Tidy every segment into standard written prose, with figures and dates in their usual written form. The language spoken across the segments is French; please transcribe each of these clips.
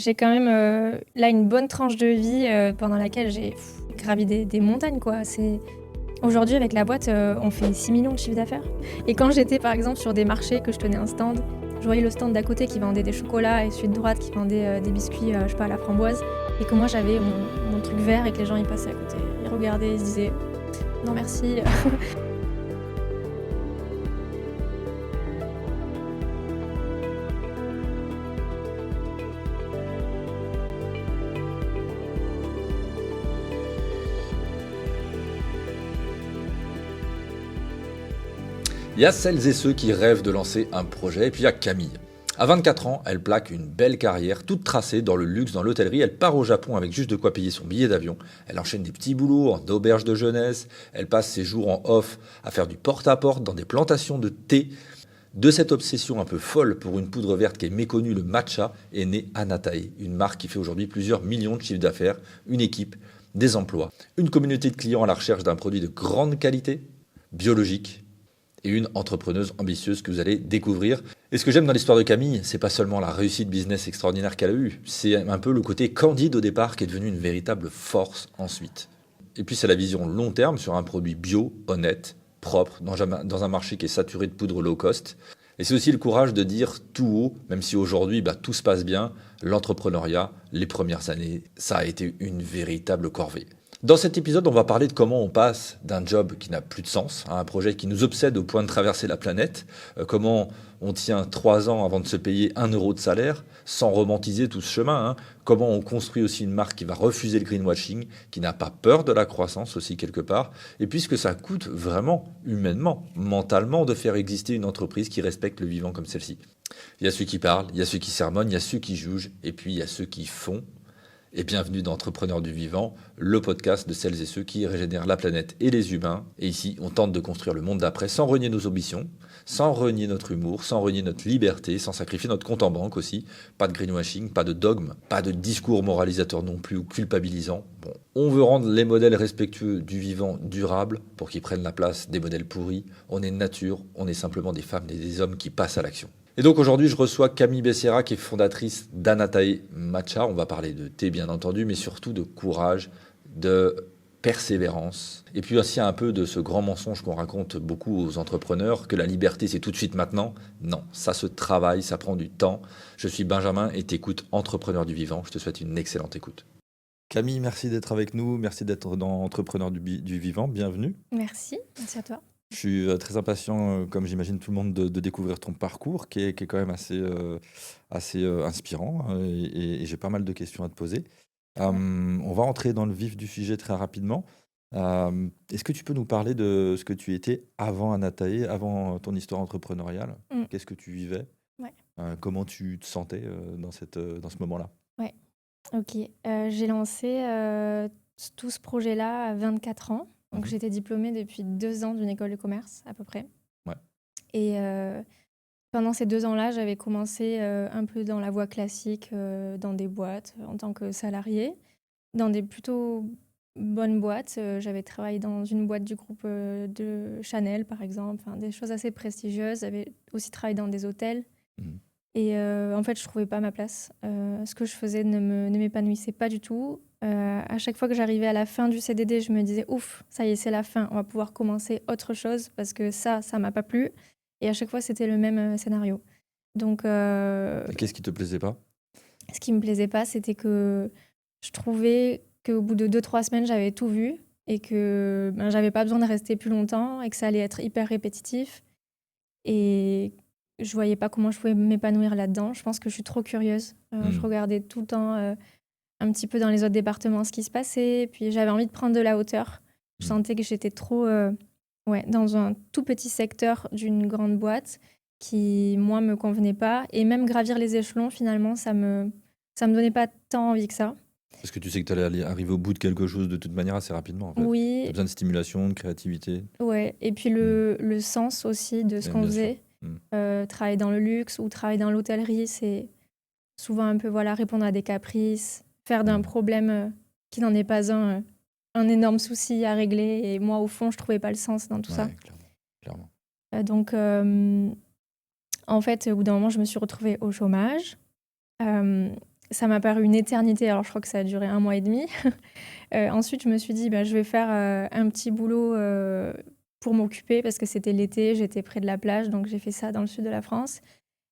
J'ai quand même là une bonne tranche de vie pendant laquelle j'ai gravi des montagnes, quoi. Aujourd'hui, avec la boîte, on fait 6 millions de chiffre d'affaires. Et quand j'étais par exemple sur des marchés, que je tenais un stand, je voyais le stand d'à côté qui vendait des chocolats et celui de droite qui vendait des biscuits, je sais pas, à la framboise. Et que moi j'avais mon truc vert et que les gens ils passaient à côté. Ils regardaient, ils se disaient non merci. Il y a celles et ceux qui rêvent de lancer un projet, et puis il y a Camille. À 24 ans, elle plaque une belle carrière, toute tracée dans le luxe, dans l'hôtellerie. Elle part au Japon avec juste de quoi payer son billet d'avion. Elle enchaîne des petits boulots en auberge de jeunesse. Elle passe ses jours en off à faire du porte-à-porte dans des plantations de thé. De cette obsession un peu folle pour une poudre verte qui est méconnue, le matcha, est née Anatae, une marque qui fait aujourd'hui plusieurs millions de chiffres d'affaires, une équipe, des emplois, une communauté de clients à la recherche d'un produit de grande qualité, biologique, et une entrepreneuse ambitieuse que vous allez découvrir. Et ce que j'aime dans l'histoire de Camille, c'est pas seulement la réussite business extraordinaire qu'elle a eue, c'est un peu le côté candide au départ qui est devenu une véritable force ensuite. Et puis c'est la vision long terme sur un produit bio, honnête, propre, dans un marché qui est saturé de poudre low cost. Et c'est aussi le courage de dire tout haut, même si aujourd'hui tout se passe bien, l'entrepreneuriat, les premières années, ça a été une véritable corvée. Dans cet épisode, on va parler de comment on passe d'un job qui n'a plus de sens à un projet qui nous obsède au point de traverser la planète, comment on tient 3 ans avant de se payer 1 euro de salaire, sans romantiser tout ce chemin, comment on construit aussi une marque qui va refuser le greenwashing, qui n'a pas peur de la croissance aussi quelque part, et puisque ça coûte vraiment, humainement, mentalement, de faire exister une entreprise qui respecte le vivant comme celle-ci. Il y a ceux qui parlent, il y a ceux qui sermonnent, il y a ceux qui jugent, et puis il y a ceux qui font. Et bienvenue dans Entrepreneurs du Vivant, le podcast de celles et ceux qui régénèrent la planète et les humains. Et ici, on tente de construire le monde d'après sans renier nos ambitions, sans renier notre humour, sans renier notre liberté, sans sacrifier notre compte en banque aussi. Pas de greenwashing, pas de dogme, pas de discours moralisateur non plus ou culpabilisant. Bon, on veut rendre les modèles respectueux du vivant durables pour qu'ils prennent la place des modèles pourris. On est nature, on est simplement des femmes et des hommes qui passent à l'action. Et donc aujourd'hui, je reçois Camille Becerra, qui est fondatrice d'Anatae Matcha. On va parler de thé, bien entendu, mais surtout de courage, de persévérance. Et puis aussi un peu de ce grand mensonge qu'on raconte beaucoup aux entrepreneurs, que la liberté, c'est tout de suite maintenant. Non, ça se travaille, ça prend du temps. Je suis Benjamin et t'écoutes Entrepreneur du Vivant. Je te souhaite une excellente écoute. Camille, merci d'être avec nous. Merci d'être dans Entrepreneur du Vivant. Bienvenue. Merci à toi. Je suis très impatient, comme j'imagine tout le monde, de découvrir ton parcours qui est quand même assez inspirant, et j'ai pas mal de questions à te poser. On va entrer dans le vif du sujet très rapidement. Est-ce que tu peux nous parler de ce que tu étais avant Anatae, avant ton histoire entrepreneuriale? Qu'est-ce que tu vivais? Ouais. Comment tu te sentais dans ce moment-là? Ouais, ok. J'ai lancé tout ce projet-là à 24 ans. Donc j'étais diplômée depuis 2 ans d'une école de commerce à peu près. Ouais. Et pendant ces 2 ans-là, j'avais commencé un peu dans la voie classique, dans des boîtes en tant que salariée, dans des plutôt bonnes boîtes. J'avais travaillé dans une boîte du groupe de Chanel, par exemple, des choses assez prestigieuses. J'avais aussi travaillé dans des hôtels. Et en fait, je trouvais pas ma place. Ce que je faisais ne m'épanouissait pas du tout. À chaque fois que j'arrivais à la fin du CDD, je me disais ouf, ça y est, c'est la fin, on va pouvoir commencer autre chose parce que ça m'a pas plu. Et à chaque fois, c'était le même scénario. Donc, Et qu'est-ce qui te plaisait pas? ce qui me plaisait pas, c'était que je trouvais qu'au bout de 2-3 semaines, j'avais tout vu et que j'avais pas besoin de rester plus longtemps et que ça allait être hyper répétitif. Et je voyais pas comment je pouvais m'épanouir là-dedans. Je pense que je suis trop curieuse. Je regardais tout le temps un petit peu dans les autres départements ce qui se passait. Puis j'avais envie de prendre de la hauteur. Je sentais que j'étais trop dans un tout petit secteur d'une grande boîte qui, moi, me convenait pas. Et même gravir les échelons, finalement, ça me donnait pas tant envie que ça. Parce que tu sais que tu allais arriver au bout de quelque chose de toute manière assez rapidement, en fait. Oui. Tu as besoin de stimulation, de créativité. Ouais. Et puis le sens aussi de ce qu'on faisait. Travailler dans le luxe ou travailler dans l'hôtellerie, c'est souvent un peu répondre à des caprices, faire d'un problème qui n'en est pas un énorme souci à régler. Et moi, au fond, je trouvais pas le sens dans tout ça. Clairement. Donc, en fait, au bout d'un moment, je me suis retrouvée au chômage. Ça m'a paru une éternité, alors je crois que ça a duré 1 mois et demi. Ensuite, je me suis dit: «Bah, je vais faire, un petit boulot, pour m'occuper» parce que c'était l'été, j'étais près de la plage, donc j'ai fait ça dans le sud de la France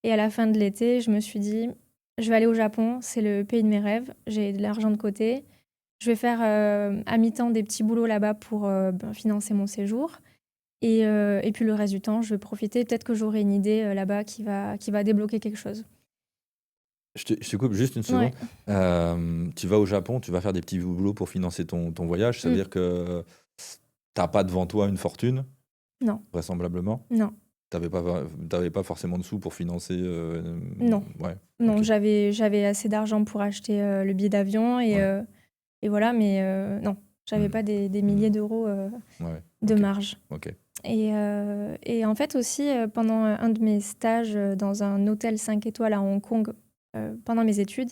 et à la fin de l'été, je me suis dit: «Je vais aller au Japon, c'est le pays de mes rêves, j'ai de l'argent de côté. Je vais faire, à mi-temps des petits boulots là-bas pour, financer mon séjour et puis le reste du temps, je vais profiter. Peut-être que j'aurai une idée, là-bas qui va débloquer quelque chose». Je te coupe juste une seconde. Ouais. Tu vas au Japon, tu vas faire des petits boulots pour financer ton voyage. Ça veut Mmh. dire que t'as pas devant toi une fortune, Non, vraisemblablement. non, T'avais pas forcément de sous pour financer. non, Ouais, non, ok. j'avais assez d'argent pour acheter, le billet d'avion Ouais. et voilà, mais non, j'avais Hmm, pas des hmm, milliers d'euros, ouais, de ok. marge Ok. et en fait aussi, pendant, un de mes stages, dans un hôtel 5 étoiles à Hong Kong, pendant mes études,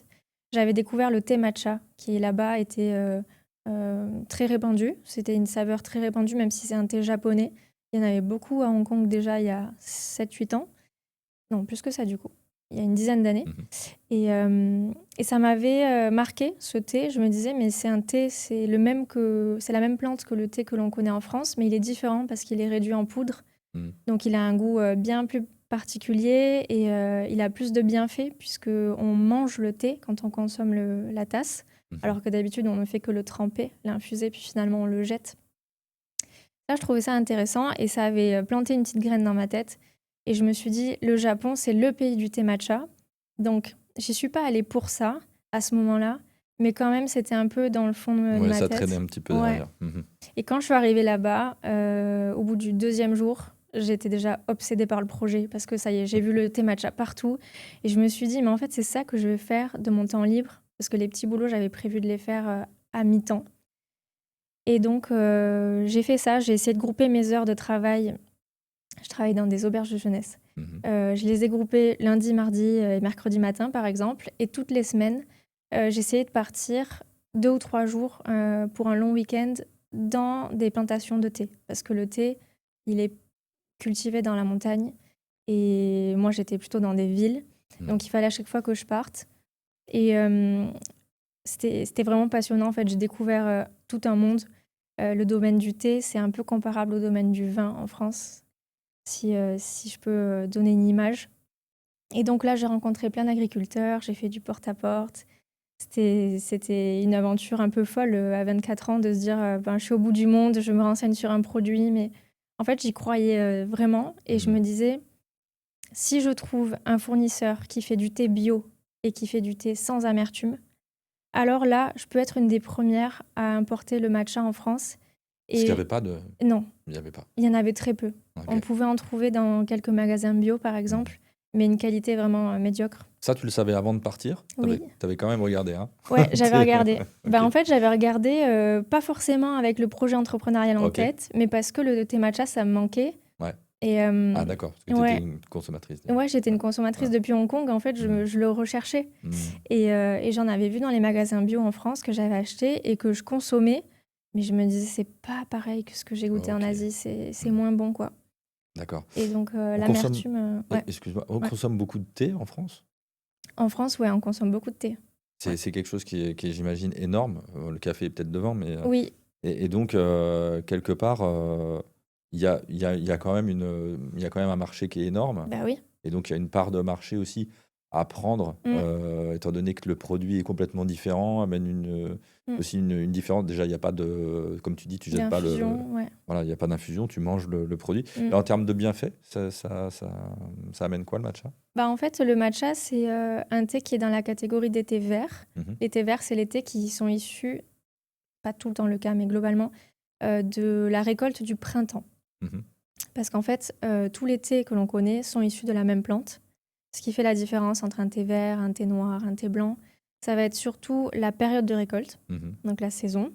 j'avais découvert le thé matcha qui là-bas était, très répandu. C'était une saveur très répandue, même si c'est un thé japonais. Il y en avait beaucoup à Hong Kong déjà il y a 7 8 ans. Non, plus que ça du coup. Il y a une dizaine d'années. Mhm. Et ça m'avait marqué, ce thé. Je me disais, mais c'est un thé, c'est la même plante que le thé que l'on connaît en France, mais il est différent parce qu'il est réduit en poudre. Hmm. Donc il a un goût bien plus particulier et il a plus de bienfaits puisque on mange le thé quand on consomme la tasse, Mhm. alors que d'habitude on ne fait que le tremper, l'infuser, puis finalement on le jette. Ça, je trouvais ça intéressant et ça avait planté une petite graine dans ma tête. Et je me suis dit, le Japon, c'est le pays du thé matcha. Donc, j'y suis pas allée pour ça, à ce moment-là. Mais quand même, c'était un peu dans le fond de Ouais, ma ça traînait tête. un petit peu Ouais. derrière. Mhm. Et quand je suis arrivée là-bas, au bout du 2e jour, j'étais déjà obsédée par le projet parce que ça y est, j'ai vu le thé matcha partout. Et je me suis dit, mais en fait, c'est ça que je vais faire de mon temps libre. Parce que les petits boulots, j'avais prévu de les faire à mi-temps. Et donc, j'ai fait ça. J'ai essayé de grouper mes heures de travail. Je travaille dans des auberges de jeunesse. Mhm. Je les ai groupées lundi, mardi et mercredi matin, par exemple. Et toutes les semaines, j'essayais de partir 2 ou 3 jours pour un long week-end dans des plantations de thé. Parce que le thé, il est cultivé dans la montagne. Et moi, j'étais plutôt dans des villes. Mhm. Donc, il fallait à chaque fois que je parte. Et c'était vraiment passionnant. En fait, j'ai découvert tout un monde. Le domaine du thé, c'est un peu comparable au domaine du vin en France, si je peux donner une image. Et donc là, j'ai rencontré plein d'agriculteurs, j'ai fait du porte-à-porte. C'était une aventure un peu folle à 24 ans de se dire ben, je suis au bout du monde, je me renseigne sur un produit. Mais en fait, j'y croyais vraiment et je Mhm. me disais, si je trouve un fournisseur qui fait du thé bio et qui fait du thé sans amertume, alors là, je peux être une des premières à importer le matcha en France. Parce qu'il n'y Et avait pas de. non, Il n'y avait pas. il y en avait très peu. On Ok. pouvait en trouver dans quelques magasins bio, par Mhm. exemple, mais une qualité vraiment médiocre. Ça, tu le savais avant de partir? Oui, T'avais quand même regardé, hein? ouais, j'avais regardé. Bah, Ok. en fait, j'avais regardé, pas forcément avec le projet entrepreneurial en Ok. tête, mais parce que le thé matcha, ça me manquait. Ouais. Et Ah, d'accord. Parce que tu étais ouais, une consommatrice déjà. ouais, j'étais une Ouais. consommatrice Ouais. depuis Hong Kong. En fait, Mhm. je le recherchais. Mhm. Et j'en avais vu dans les magasins bio en France que j'avais acheté et que je consommais. Mais je me disais, c'est pas pareil que ce que j'ai goûté en Ok. Asie, c'est Mhm. moins bon, quoi. D'accord. Et donc, On consomme. l'amertume, ouais, Excuse-moi, on ouais. consomme beaucoup de thé en France? En France, ouais, on consomme beaucoup de thé. Ouais. C'est quelque chose qui est, j'imagine, énorme. Le café est peut-être devant, mais. Oui, Et donc, quelque part, il y a quand même un marché qui est énorme. bah oui. Et donc, il y a une part de marché aussi à prendre, Mmh, étant donné que le produit est complètement différent, amène mmh. aussi une différence. Déjà, il n'y a pas de, comme tu dis, tu jettes pas L'infusion, ouais. voilà, il n'y a pas d'infusion, tu manges le produit. Et Mmh. en termes de bienfaits, ça amène quoi le matcha? Bah, en fait, le matcha, c'est un thé qui est dans la catégorie des thés verts. Mhm. Les thés verts, c'est les thés qui sont issus, pas tout le temps le cas, mais globalement, de la récolte du printemps. Mhm. Parce qu'en fait, tous les thés que l'on connaît sont issus de la même plante. Ce qui fait la différence entre un thé vert, un thé noir, un thé blanc, ça va être surtout la période de récolte, Mhm. donc la saison,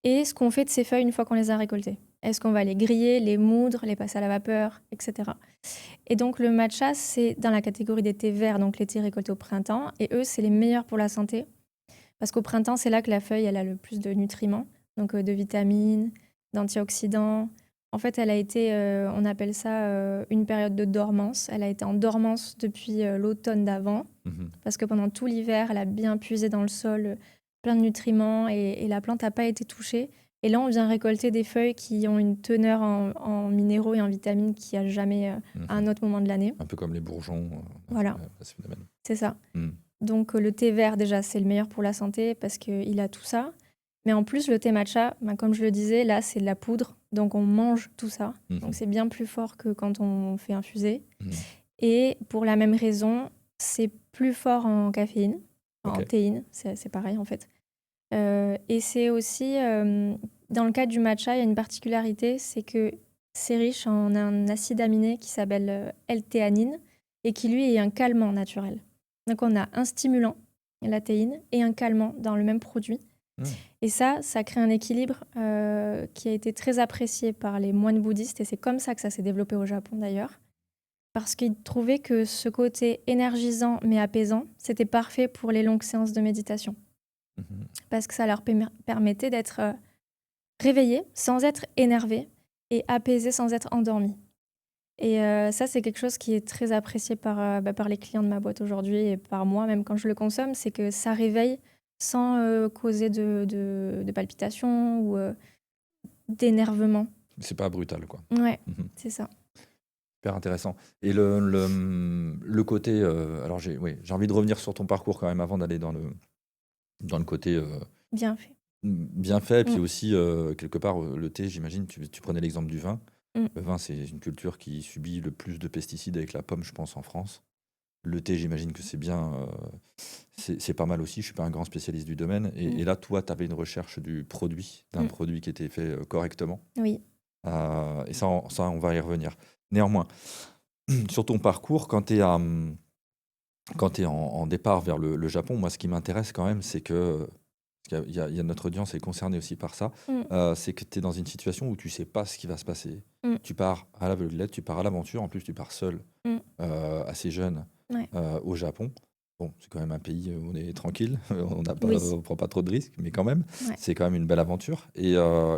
et ce qu'on fait de ces feuilles une fois qu'on les a récoltées. Est-ce qu'on va les griller, les moudre, les passer à la vapeur, etc. Et donc le matcha, c'est dans la catégorie des thés verts, donc les thés récoltés au printemps, et eux, c'est les meilleurs pour la santé, parce qu'au printemps, c'est là que la feuille, elle a le plus de nutriments, donc de vitamines, d'antioxydants, En fait, elle a été, on appelle ça une période de dormance. Elle a été en dormance depuis l'automne d'avant, parce que pendant tout l'hiver, elle a bien puisé dans le sol plein de nutriments et la plante n'a pas été touchée. Et là, on vient récolter des feuilles qui ont une teneur en minéraux et en vitamines qu'il n'y a jamais à un autre moment de l'année. Un peu comme les bourgeons. Voilà, Ce phénomène. c'est ça. Donc le thé vert, déjà, c'est le meilleur pour la santé parce qu'il a tout ça. Mais en plus, le thé matcha, comme je le disais, là, c'est de la poudre. Donc on mange tout ça. Donc c'est bien plus fort que quand on fait infuser. Et pour la même raison, c'est plus fort en caféine, en théine, c'est pareil en fait. Et c'est aussi, dans le cas du matcha, il y a une particularité, c'est que c'est riche en un acide aminé qui s'appelle L-théanine et qui, lui, est un calmant naturel. Donc, on a un stimulant, la théine, et un calmant dans le même produit. Et ça crée un équilibre qui a été très apprécié par les moines bouddhistes, et c'est comme ça que ça s'est développé au Japon, d'ailleurs, parce qu'ils trouvaient que ce côté énergisant mais apaisant, c'était parfait pour les longues séances de méditation. Parce que ça leur permettait d'être réveillés sans être énervés et apaisés sans être endormis. Et ça, c'est quelque chose qui est très apprécié par les clients de ma boîte aujourd'hui et par moi, même quand je le consomme, c'est que ça réveille sans causer de palpitations ou d'énervement. C'est pas brutal, quoi. Ouais, c'est ça. Super intéressant. Et le côté... alors, j'ai envie de revenir sur ton parcours quand même avant d'aller dans le côté... Bien fait. Bien fait, et puis aussi, quelque part, le thé, j'imagine, tu prenais l'exemple du vin. Le vin, c'est une culture qui subit le plus de pesticides avec la pomme, je pense, en France. Le thé, j'imagine que c'est bien, c'est pas mal aussi. Je suis pas un grand spécialiste du domaine. Et là, toi, tu avais une recherche d'un produit qui était fait correctement. Oui. Et ça, on va y revenir. Néanmoins, sur ton parcours, quand tu es en départ vers le Japon, moi, ce qui m'intéresse quand même, c'est que parce qu'il y a notre audience est concernée aussi par ça, c'est que tu es dans une situation où tu sais pas ce qui va se passer. Tu pars à l'aveuglette, tu pars à l'aventure, en plus tu pars seul, assez jeune, au Japon. Bon, c'est quand même un pays où on est tranquille, on prend pas trop de risques, mais quand même, c'est quand même une belle aventure. Et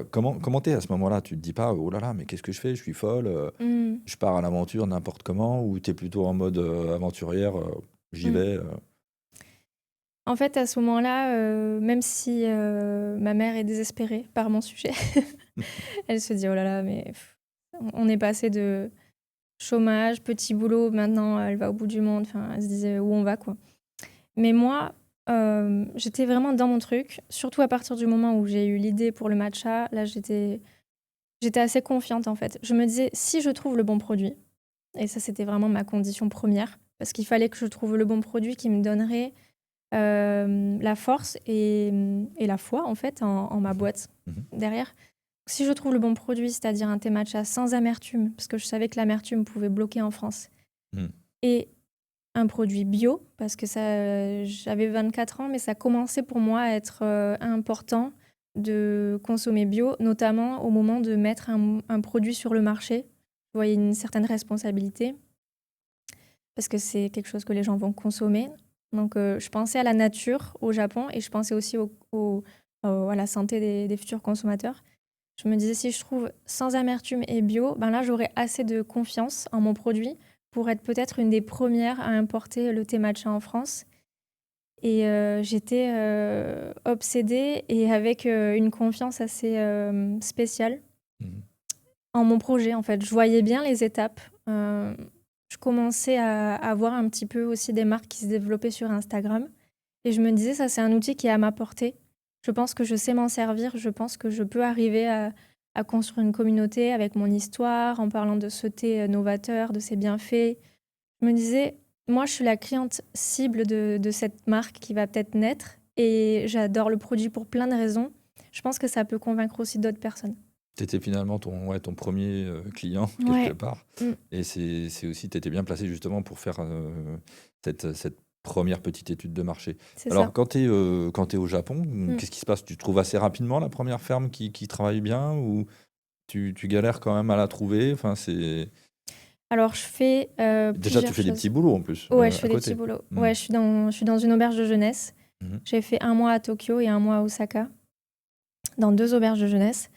comment t'es à ce moment-là? Tu te dis pas, oh là là, mais qu'est-ce que je fais? Je suis folle, je pars à l'aventure n'importe comment, ou tu es plutôt en mode aventurière, j'y vais En fait, à ce moment-là, même si ma mère est désespérée par mon sujet, elle se dit: «Oh là là, mais on est passé de chômage, petit boulot, maintenant elle va au bout du monde». Enfin, elle se disait: «Où on va, quoi?» Mais moi, j'étais vraiment dans mon truc, surtout à partir du moment où j'ai eu l'idée pour le matcha. Là, j'étais assez confiante, en fait. Je me disais: «Si je trouve le bon produit», et ça, c'était vraiment ma condition première, parce qu'il fallait que je trouve le bon produit qui me donnerait la force et la foi, en fait, en ma boîte derrière. Si je trouve le bon produit, c'est-à-dire un thé matcha sans amertume, parce que je savais que l'amertume pouvait bloquer en France, et un produit bio, parce que j'avais 24 ans, mais ça commençait pour moi à être important de consommer bio, notamment au moment de mettre un produit sur le marché. Je voyais une certaine responsabilité, parce que c'est quelque chose que les gens vont consommer. Donc, je pensais à la nature au Japon et je pensais aussi à la santé des futurs consommateurs. Je me disais, si je trouve sans amertume et bio, ben là, j'aurai assez de confiance en mon produit pour être peut-être une des premières à importer le thé matcha en France. Et j'étais obsédée et avec une confiance assez spéciale en mon projet, en fait. Je voyais bien les étapes. Je commençais à voir un petit peu aussi des marques qui se développaient sur Instagram. Et je me disais, ça, c'est un outil qui est à ma portée. Je pense que je sais m'en servir. Je pense que je peux arriver à construire une communauté avec mon histoire, en parlant de ce thé novateur, de ses bienfaits. Je me disais, moi, je suis la cliente cible de cette marque qui va peut-être naître. Et j'adore le produit pour plein de raisons. Je pense que ça peut convaincre aussi d'autres personnes. T'étais finalement ton premier client, quelque part. Et c'est aussi, t'étais bien placé justement pour faire cette première petite étude de marché. Alors, quand t'es au Japon, qu'est-ce qui se passe? Tu trouves assez rapidement la première ferme qui travaille bien, ou tu galères quand même à la trouver? Enfin, c'est... Alors, je fais Déjà, tu fais des petits boulots en plus, Ouais, je fais à des côté. petits boulots. Ouais, je suis dans une auberge de jeunesse. J'ai fait 1 mois à Tokyo et 1 mois à Osaka, dans 2 auberges de jeunesse.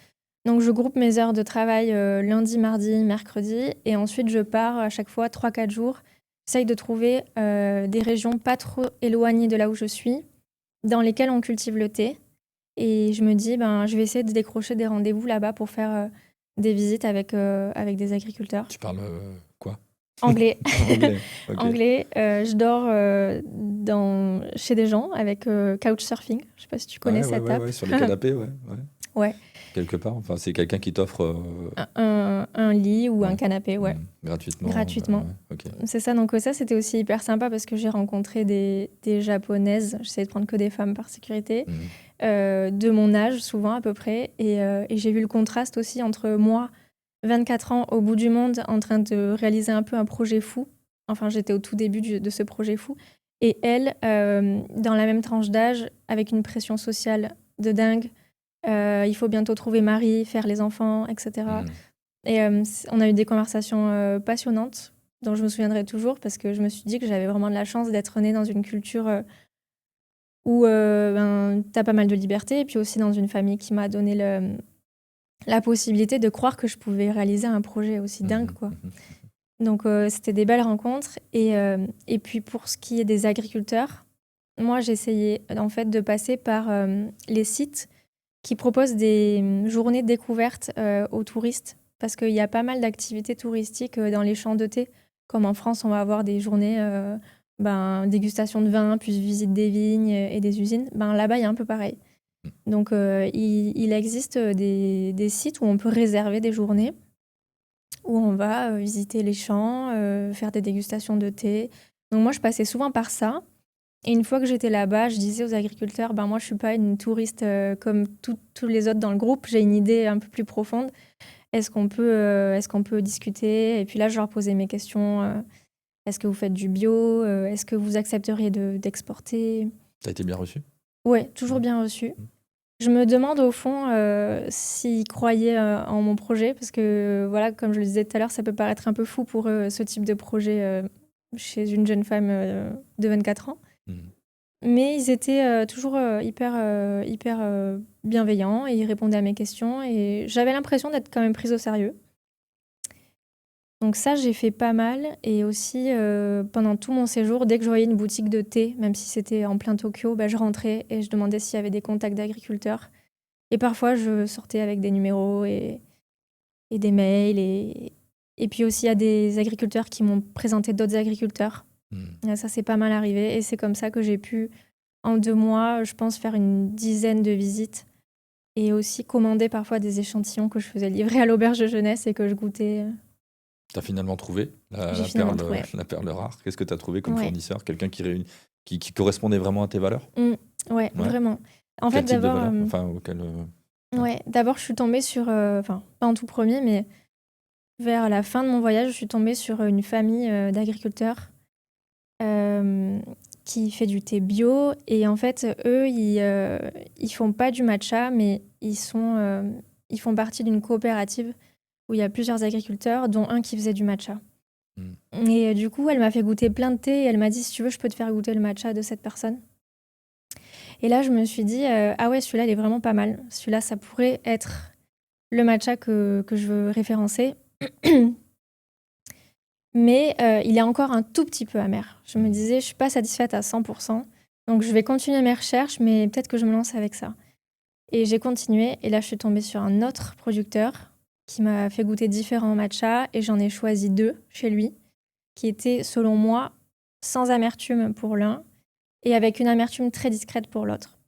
Donc, je groupe mes heures de travail lundi, mardi, mercredi. Et ensuite, je pars à chaque fois 3-4 jours. J'essaye de trouver des régions pas trop éloignées de là où je suis, dans lesquelles on cultive le thé. Et je me dis, je vais essayer de décrocher des rendez-vous là-bas pour faire des visites avec des agriculteurs. Tu parles quoi? Anglais. Anglais, ok. Anglais. Je dors chez des gens avec couchsurfing. Je sais pas si tu connais cette app. Ouais, sur les canapés, ouais. Ouais. Quelque part, enfin, c'est quelqu'un qui t'offre Un lit ou Ouais. un canapé, ouais. gratuitement. Gratuitement. Ok. C'est ça, donc ça, c'était aussi hyper sympa parce que j'ai rencontré des japonaises. J'essayais de prendre que des femmes par sécurité, de mon âge, souvent à peu près. Et j'ai vu le contraste aussi entre moi, 24 ans, au bout du monde, en train de réaliser un peu un projet fou. Enfin, j'étais au tout début de ce projet fou. Et elle, dans la même tranche d'âge, avec une pression sociale de dingue. Il faut bientôt trouver mari, faire les enfants, etc. Et on a eu des conversations passionnantes dont je me souviendrai toujours parce que je me suis dit que j'avais vraiment de la chance d'être née dans une culture où t'as pas mal de liberté et puis aussi dans une famille qui m'a donné la possibilité de croire que je pouvais réaliser un projet aussi dingue, quoi. Donc c'était des belles rencontres et puis pour ce qui est des agriculteurs, moi j'ai essayé en fait de passer par les sites qui proposent des journées de découverte aux touristes parce qu'il y a pas mal d'activités touristiques dans les champs de thé. Comme en France, on va avoir des journées dégustation de vin, puis visite des vignes et des usines. Là-bas, il y a un peu pareil. Donc, il existe des sites où on peut réserver des journées où on va visiter les champs, faire des dégustations de thé. Donc, moi, je passais souvent par ça. Et une fois que j'étais là-bas, je disais aux agriculteurs, moi, je suis pas une touriste comme tous les autres dans le groupe. J'ai une idée un peu plus profonde. Est-ce qu'on peut discuter? Et puis là, je leur posais mes questions. Est-ce que vous faites du bio? Est-ce que vous accepteriez d'exporter? T'as été bien reçu? Ouais, toujours bien reçu. Je me demande au fond s'ils croyaient en mon projet, parce que voilà, comme je le disais tout à l'heure, ça peut paraître un peu fou pour ce type de projet chez une jeune femme de 24 ans. Mais ils étaient toujours hyper bienveillants et ils répondaient à mes questions et j'avais l'impression d'être quand même prise au sérieux. Donc ça, j'ai fait pas mal et aussi pendant tout mon séjour, dès que je voyais une boutique de thé, même si c'était en plein Tokyo, je rentrais et je demandais s'il y avait des contacts d'agriculteurs. Et parfois, je sortais avec des numéros et des mails. Et puis aussi, il y a des agriculteurs qui m'ont présenté d'autres agriculteurs. Ça, c'est pas mal arrivé. Et c'est comme ça que j'ai pu, en 2 mois, je pense, faire une dizaine de visites. Et aussi commander parfois des échantillons que je faisais livrer à l'auberge de jeunesse et que je goûtais. T'as finalement trouvé J'ai finalement trouvé. la perle rare. Qu'est-ce que t'as trouvé comme Ouais. fournisseur? Quelqu'un qui correspondait vraiment à tes valeurs? Ouais, vraiment. En Quel fait, type de d'abord, valeurs? Enfin, auquel, ouais, d'abord, je suis tombée sur, pas en tout premier, mais vers la fin de mon voyage, je suis tombée sur une famille d'agriculteurs qui fait du thé bio. Et en fait, eux, ils font pas du matcha, mais ils font partie d'une coopérative où il y a plusieurs agriculteurs, dont un qui faisait du matcha. Et du coup, elle m'a fait goûter plein de thé et elle m'a dit, si tu veux, je peux te faire goûter le matcha de cette personne. Et là, je me suis dit, ah ouais, celui-là, il est vraiment pas mal. Celui-là, ça pourrait être le matcha que je veux référencer. Mais il est encore un tout petit peu amer. Je me disais, je suis pas satisfaite à 100%. Donc, je vais continuer mes recherches, mais peut-être que je me lance avec ça. Et j'ai continué. Et là, je suis tombée sur un autre producteur qui m'a fait goûter différents matchas. Et j'en ai choisi 2 chez lui, qui étaient, selon moi, sans amertume pour l'un et avec une amertume très discrète pour l'autre.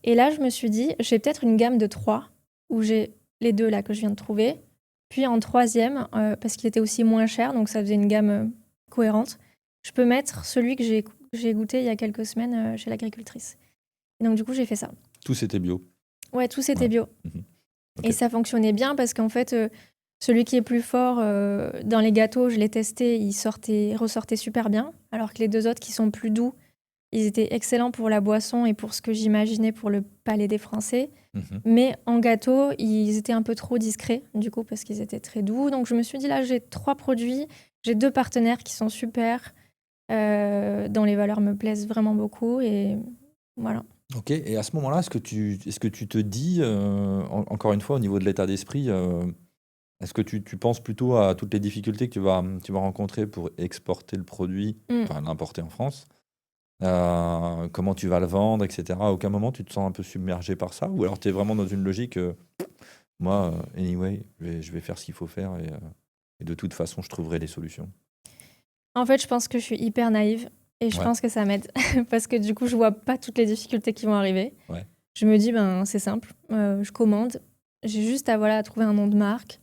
Et là, je me suis dit, j'ai peut-être une gamme de 3, où j'ai les 2 là que je viens de trouver. Puis en 3e, parce qu'il était aussi moins cher, donc ça faisait une gamme cohérente, je peux mettre celui que j'ai goûté il y a quelques semaines chez l'agricultrice. Et donc du coup, j'ai fait ça. Tout c'était bio? Ouais, tout c'était bio. Okay. Et ça fonctionnait bien parce qu'en fait, celui qui est plus fort dans les gâteaux, je l'ai testé, il ressortait super bien, alors que les 2 autres qui sont plus doux, ils étaient excellents pour la boisson et pour ce que j'imaginais pour le palais des Français. Mais en gâteau, ils étaient un peu trop discrets, du coup, parce qu'ils étaient très doux. Donc, je me suis dit, là, j'ai 3 produits. J'ai 2 partenaires qui sont super, dont les valeurs me plaisent vraiment beaucoup. Et voilà. Ok, et à ce moment-là, est-ce que tu te dis, encore une fois, au niveau de l'état d'esprit, est-ce que tu penses plutôt à toutes les difficultés que tu vas rencontrer pour exporter le produit, Mm. enfin l'importer en France, comment tu vas le vendre, etc. À aucun moment tu te sens un peu submergé par ça? Ou alors tu es vraiment dans une logique, moi, anyway, je vais faire ce qu'il faut faire et de toute façon, je trouverai les solutions. En fait, je pense que je suis hyper naïve et je Ouais, pense que ça m'aide parce que du coup, je vois pas toutes les difficultés qui vont arriver. ouais. Je me dis, ben, c'est simple, je commande, j'ai juste à, voilà, à trouver un nom de marque,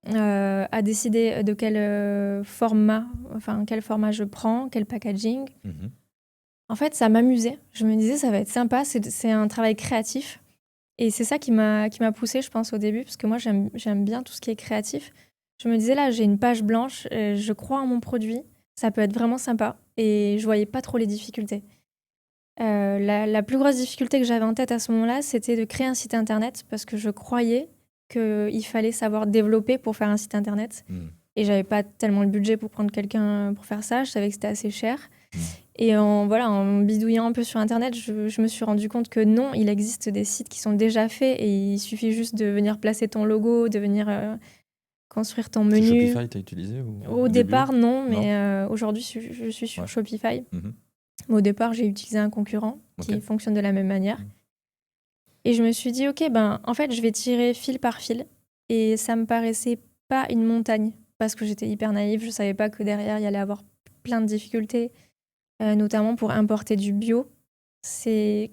à décider de quel format je prends, quel packaging. Mhm. En fait, ça m'amusait. Je me disais, ça va être sympa, c'est un travail créatif. Et c'est ça qui m'a poussée, je pense, au début, parce que moi, j'aime bien tout ce qui est créatif. Je me disais, là, j'ai une page blanche, je crois en mon produit, ça peut être vraiment sympa. Et je voyais pas trop les difficultés. La plus grosse difficulté que j'avais en tête à ce moment-là, c'était de créer un site internet, parce que je croyais qu'il fallait savoir développer pour faire un site internet. Mm. Et j'avais pas tellement le budget pour prendre quelqu'un pour faire ça, je savais que c'était assez cher. Mm. Et en bidouillant un peu sur Internet, je me suis rendu compte que non, il existe des sites qui sont déjà faits et il suffit juste de venir placer ton logo, de venir construire ton C'est menu. Shopify, tu as utilisé Au au début? départ, non, Non? mais aujourd'hui, je suis sur Ouais. Shopify. Mhm. Mais au départ, j'ai utilisé un concurrent Ok. qui fonctionne de la même manière. Mm. Et je me suis dit, ok, ben, en fait, je vais tirer fil par fil. Et ça me paraissait pas une montagne parce que j'étais hyper naïve. Je savais pas que derrière, il y allait avoir plein de difficultés, notamment pour importer du bio. C'est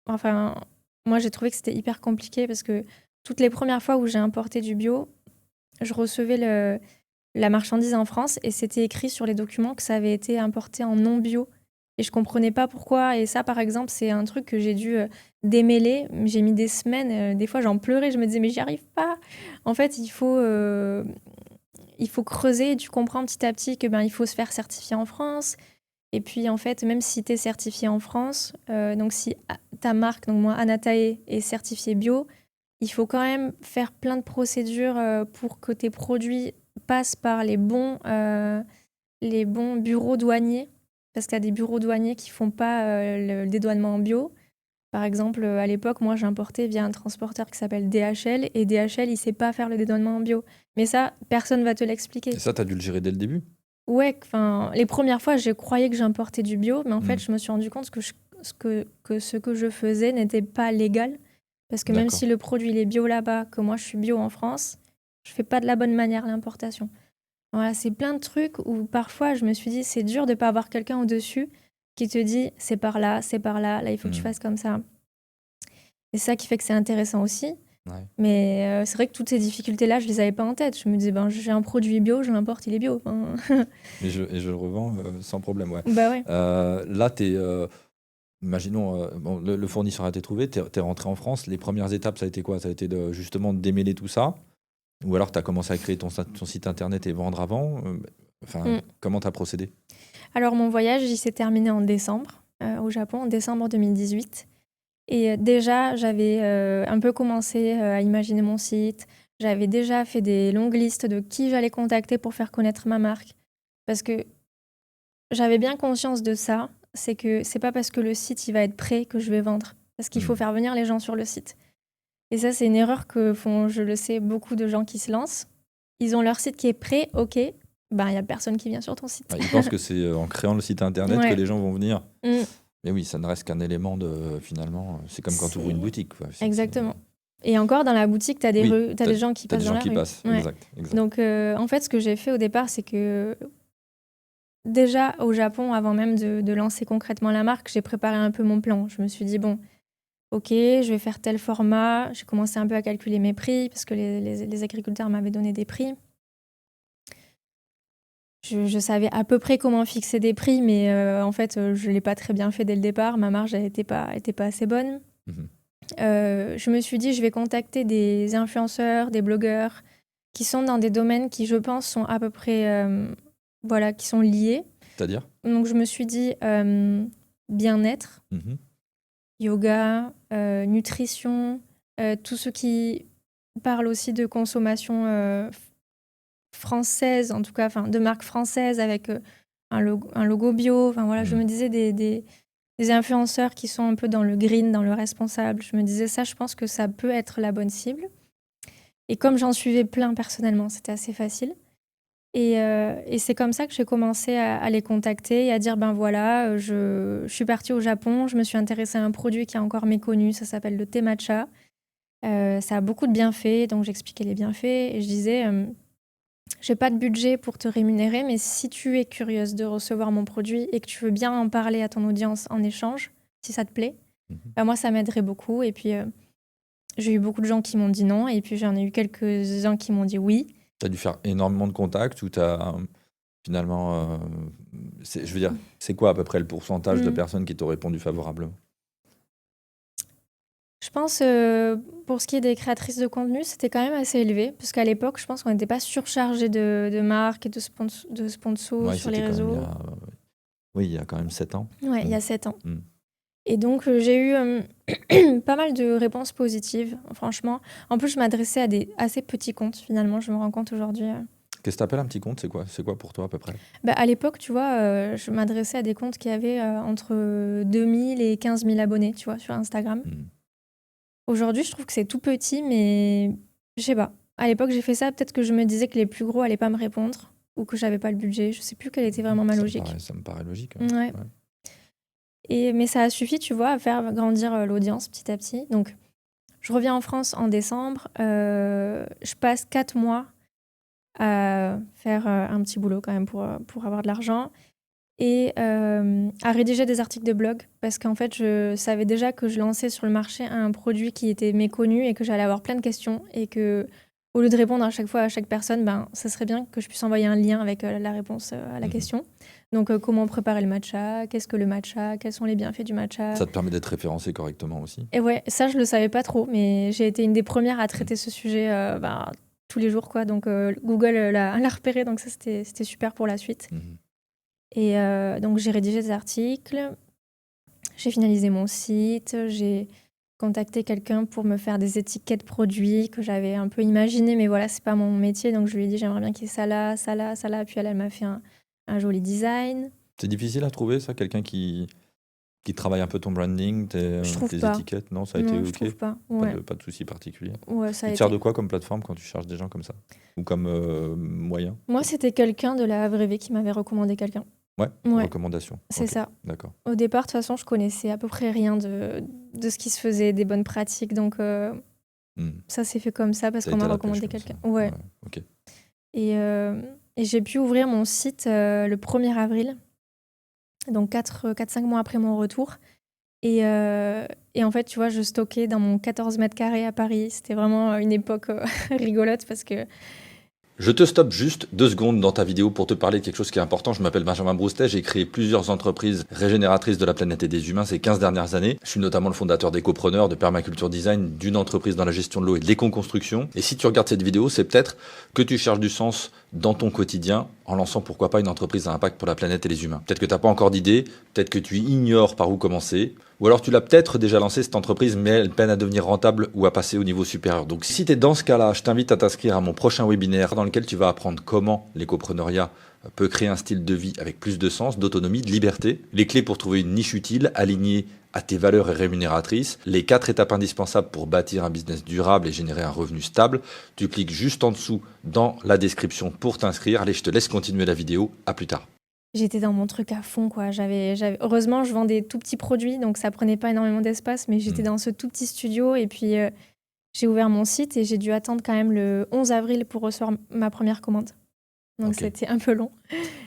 Enfin, moi, j'ai trouvé que c'était hyper compliqué parce que toutes les premières fois où j'ai importé du bio, je recevais la marchandise en France et c'était écrit sur les documents que ça avait été importé en non bio. Et je comprenais pas pourquoi. Et ça, par exemple, c'est un truc que j'ai dû démêler. J'ai mis des semaines, des fois j'en pleurais, je me disais, mais j'y arrive pas. En fait, il faut creuser et tu comprends petit à petit que ben, il faut se faire certifier en France. Et puis, en fait, même si tu es certifié en France, donc si ta marque, donc moi, Anatae, est certifiée bio, il faut quand même faire plein de procédures pour que tes produits passent par les bons bureaux douaniers. Parce qu'il y a des bureaux douaniers qui font pas le dédouanement en bio. Par exemple, à l'époque, moi, j'importais via un transporteur qui s'appelle DHL. Et DHL, il sait pas faire le dédouanement en bio. Mais ça, personne va te l'expliquer. Et ça, tu as dû le gérer dès le début? Ouais, enfin, les premières fois, je croyais que j'importais du bio, mais en fait, Mm. je me suis rendu compte ce que je faisais n'était pas légal. Parce que même D'accord. si le produit il est bio là-bas, que moi je suis bio en France, je fais pas de la bonne manière l'importation. Voilà, c'est plein de trucs où parfois je me suis dit, c'est dur de pas avoir quelqu'un au-dessus qui te dit, c'est par là, il faut que tu Mm. fasses comme ça. Et c'est ça qui fait que c'est intéressant aussi. Ouais. Mais c'est vrai que toutes ces difficultés-là, je les avais pas en tête. Je me disais, ben, j'ai un produit bio, je l'importe, il est bio. Enfin, Et je le revends sans problème, ouais. bah ouais. Là, imaginons, bon, le fournisseur a été trouvé, tu es rentré en France. Les premières étapes, ça a été quoi? Ça a été justement de démêler tout ça? Ou alors tu as commencé à créer ton site internet et vendre avant? Enfin, Mm. comment tu as procédé? Alors, mon voyage, il s'est terminé en décembre, au Japon, en décembre 2018. Et déjà, j'avais un peu commencé à imaginer mon site. J'avais déjà fait des longues listes de qui j'allais contacter pour faire connaître ma marque. Parce que j'avais bien conscience de ça. C'est que c'est pas parce que le site il va être prêt que je vais vendre. Parce qu'il faut Mm. faire venir les gens sur le site. Et ça, c'est une erreur que font, je le sais, beaucoup de gens qui se lancent. Ils ont leur site qui est prêt, ok. Ben, il n'y a personne qui vient sur ton site. Ouais, ils pensent que c'est en créant le site internet que Ouais. les gens vont venir. Mm. Mais oui, ça ne reste qu'un élément finalement, c'est comme quand tu ouvres une C'est boutique, quoi. Exactement. Et encore, dans la boutique, tu as Oui, des gens qui t'as passent des dans gens la qui rue. passent, Ouais. exact, exact. Donc, en fait, ce que j'ai fait au départ, c'est que déjà au Japon, avant même de lancer concrètement la marque, j'ai préparé un peu mon plan. Je me suis dit, bon, ok, je vais faire tel format. J'ai commencé un peu à calculer mes prix parce que les agriculteurs m'avaient donné des prix. Je savais à peu près comment fixer des prix, mais en fait, je ne l'ai pas très bien fait dès le départ. Ma marge n'était pas assez bonne. Mhm. Je me suis dit, je vais contacter des influenceurs, des blogueurs qui sont dans des domaines qui, je pense, sont à peu près, voilà, qui sont liés. C'est-à-dire? Donc, je me suis dit bien-être, Mhm. yoga, nutrition, tous ceux qui parlent aussi de consommation française, en tout cas, enfin, de marques françaises avec un logo bio. Enfin, voilà, je Mhm. me disais des influenceurs qui sont un peu dans le green, dans le responsable. Je me disais ça, je pense que ça peut être la bonne cible. Et comme j'en suivais plein personnellement, c'était assez facile. Et c'est comme ça que j'ai commencé à les contacter et à dire, ben voilà, je suis partie au Japon, je me suis intéressée à un produit qui est encore méconnu, ça s'appelle le thé matcha. Ça a beaucoup de bienfaits, donc j'expliquais les bienfaits et je disais, j'ai pas de budget pour te rémunérer, mais si tu es curieuse de recevoir mon produit et que tu veux bien en parler à ton audience en échange, si ça te plaît, ben moi ça m'aiderait beaucoup. Et puis j'ai eu beaucoup de gens qui m'ont dit non, et puis j'en ai eu quelques-uns qui m'ont dit oui. Tu as dû faire énormément de contacts ou tu as finalement. Je veux dire, c'est quoi à peu près le pourcentage de personnes qui t'ont répondu favorablement? Je pense, pour ce qui est des créatrices de contenu, c'était quand même assez élevé. Parce qu'à l'époque, je pense qu'on n'était pas surchargé de marques et de sponsors sur les réseaux. Oui, il y a quand même 7 ans. Oui, il y a 7 ans. Et donc, j'ai eu pas mal de réponses positives, franchement. En plus, je m'adressais à des assez petits comptes, finalement. Je me rends compte aujourd'hui. Qu'est-ce que tu appelles un petit compte? C'est quoi pour toi, à peu près? À l'époque, tu vois, je m'adressais à des comptes qui avaient entre 2000 et 15 000 abonnés, tu vois, sur Instagram. Aujourd'hui, je trouve que c'est tout petit, mais je sais pas. À l'époque, j'ai fait ça. Peut-être que je me disais que les plus gros allaient pas me répondre ou que j'avais pas le budget. Je sais plus quelle était vraiment ma logique. Ça me paraît logique. Ouais. Mais ça a suffi, tu vois, à faire grandir l'audience petit à petit. Donc, je reviens en France en décembre. Je passe 4 mois à faire un petit boulot quand même pour avoir de l'argent et à rédiger des articles de blog parce qu'en fait, je savais déjà que je lançais sur le marché un produit qui était méconnu et que j'allais avoir plein de questions et que au lieu de répondre à chaque fois à chaque personne, ça serait bien que je puisse envoyer un lien avec la réponse à la question. Donc, comment préparer le matcha? Qu'est-ce que le matcha? Quels sont les bienfaits du matcha? Ça te permet d'être référencé correctement aussi. Et ouais, ça, je le savais pas trop, mais j'ai été une des premières à traiter ce sujet tous les jours, quoi. Donc, Google l'a repéré, donc ça, c'était super pour la suite. Et donc, j'ai rédigé des articles, j'ai finalisé mon site, j'ai contacté quelqu'un pour me faire des étiquettes produits que j'avais un peu imaginées, mais voilà, c'est pas mon métier, donc je lui ai dit j'aimerais bien qu'il y ait ça là, ça là, ça là, puis elle m'a fait un joli design. C'est difficile à trouver, ça, quelqu'un qui travaille un peu ton branding, tes étiquettes? Non, ça a été je OK? trouve pas. Ouais. Pas de souci particulier. Ouais, ça a Tu te sers de quoi comme plateforme quand tu cherches des gens comme ça? Ou comme moyen? Moi, c'était quelqu'un de la vraie vie qui m'avait recommandé quelqu'un. Ouais. Recommandation. C'est ça. D'accord. Au départ, de toute façon, je connaissais à peu près rien de ce qui se faisait, des bonnes pratiques. Donc, ça s'est fait comme ça parce qu'on m'a recommandé quelqu'un. Ouais. OK. Et j'ai pu ouvrir mon site le 1er avril, donc 4-5 mois après mon retour. Et en fait, tu vois, je stockais dans mon 14 mètres carrés à Paris. C'était vraiment une époque rigolote parce que... Je te stoppe juste 2 secondes dans ta vidéo pour te parler de quelque chose qui est important. Je m'appelle Benjamin Broustet, j'ai créé plusieurs entreprises régénératrices de la planète et des humains ces 15 dernières années. Je suis notamment le fondateur d'Ecopreneur, de Permaculture Design, d'une entreprise dans la gestion de l'eau et de l'éco-construction. Et si tu regardes cette vidéo, c'est peut-être que tu cherches du sens dans ton quotidien en lançant pourquoi pas une entreprise à impact pour la planète et les humains. Peut-être que tu n'as pas encore d'idée, peut-être que tu ignores par où commencer, ou alors tu l'as peut-être déjà lancé cette entreprise, mais elle peine à devenir rentable ou à passer au niveau supérieur. Donc si tu es dans ce cas-là, je t'invite à t'inscrire à mon prochain webinaire dans lequel tu vas apprendre comment l'écopreneuriat peut créer un style de vie avec plus de sens, d'autonomie, de liberté, les clés pour trouver une niche utile, alignée à tes valeurs et rémunératrices, les 4 étapes indispensables pour bâtir un business durable et générer un revenu stable. Tu cliques juste en dessous dans la description pour t'inscrire. Allez, je te laisse continuer la vidéo. À plus tard. J'étais dans mon truc à fond, quoi. Heureusement, je vendais tout petits produits, donc ça prenait pas énormément d'espace, mais j'étais dans ce tout petit studio et puis j'ai ouvert mon site et j'ai dû attendre quand même le 11 avril pour recevoir ma première commande. Donc c'était un peu long.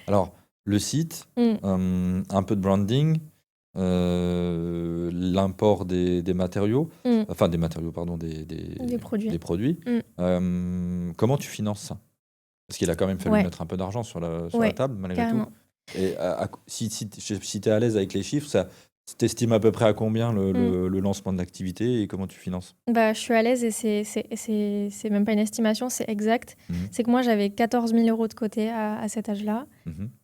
Alors, le site, un peu de branding, l'import des matériaux, enfin des matériaux, pardon, des produits. Comment tu finances ça? Parce qu'il a quand même fallu mettre un peu d'argent sur la table, malgré tout. Et si tu es à l'aise avec les chiffres, ça t'estimes à peu près à combien le lancement de l'activité et comment tu finances? Je suis à l'aise et c'est même pas une estimation, c'est exact. C'est que moi, j'avais 14 000 € de côté à cet âge-là.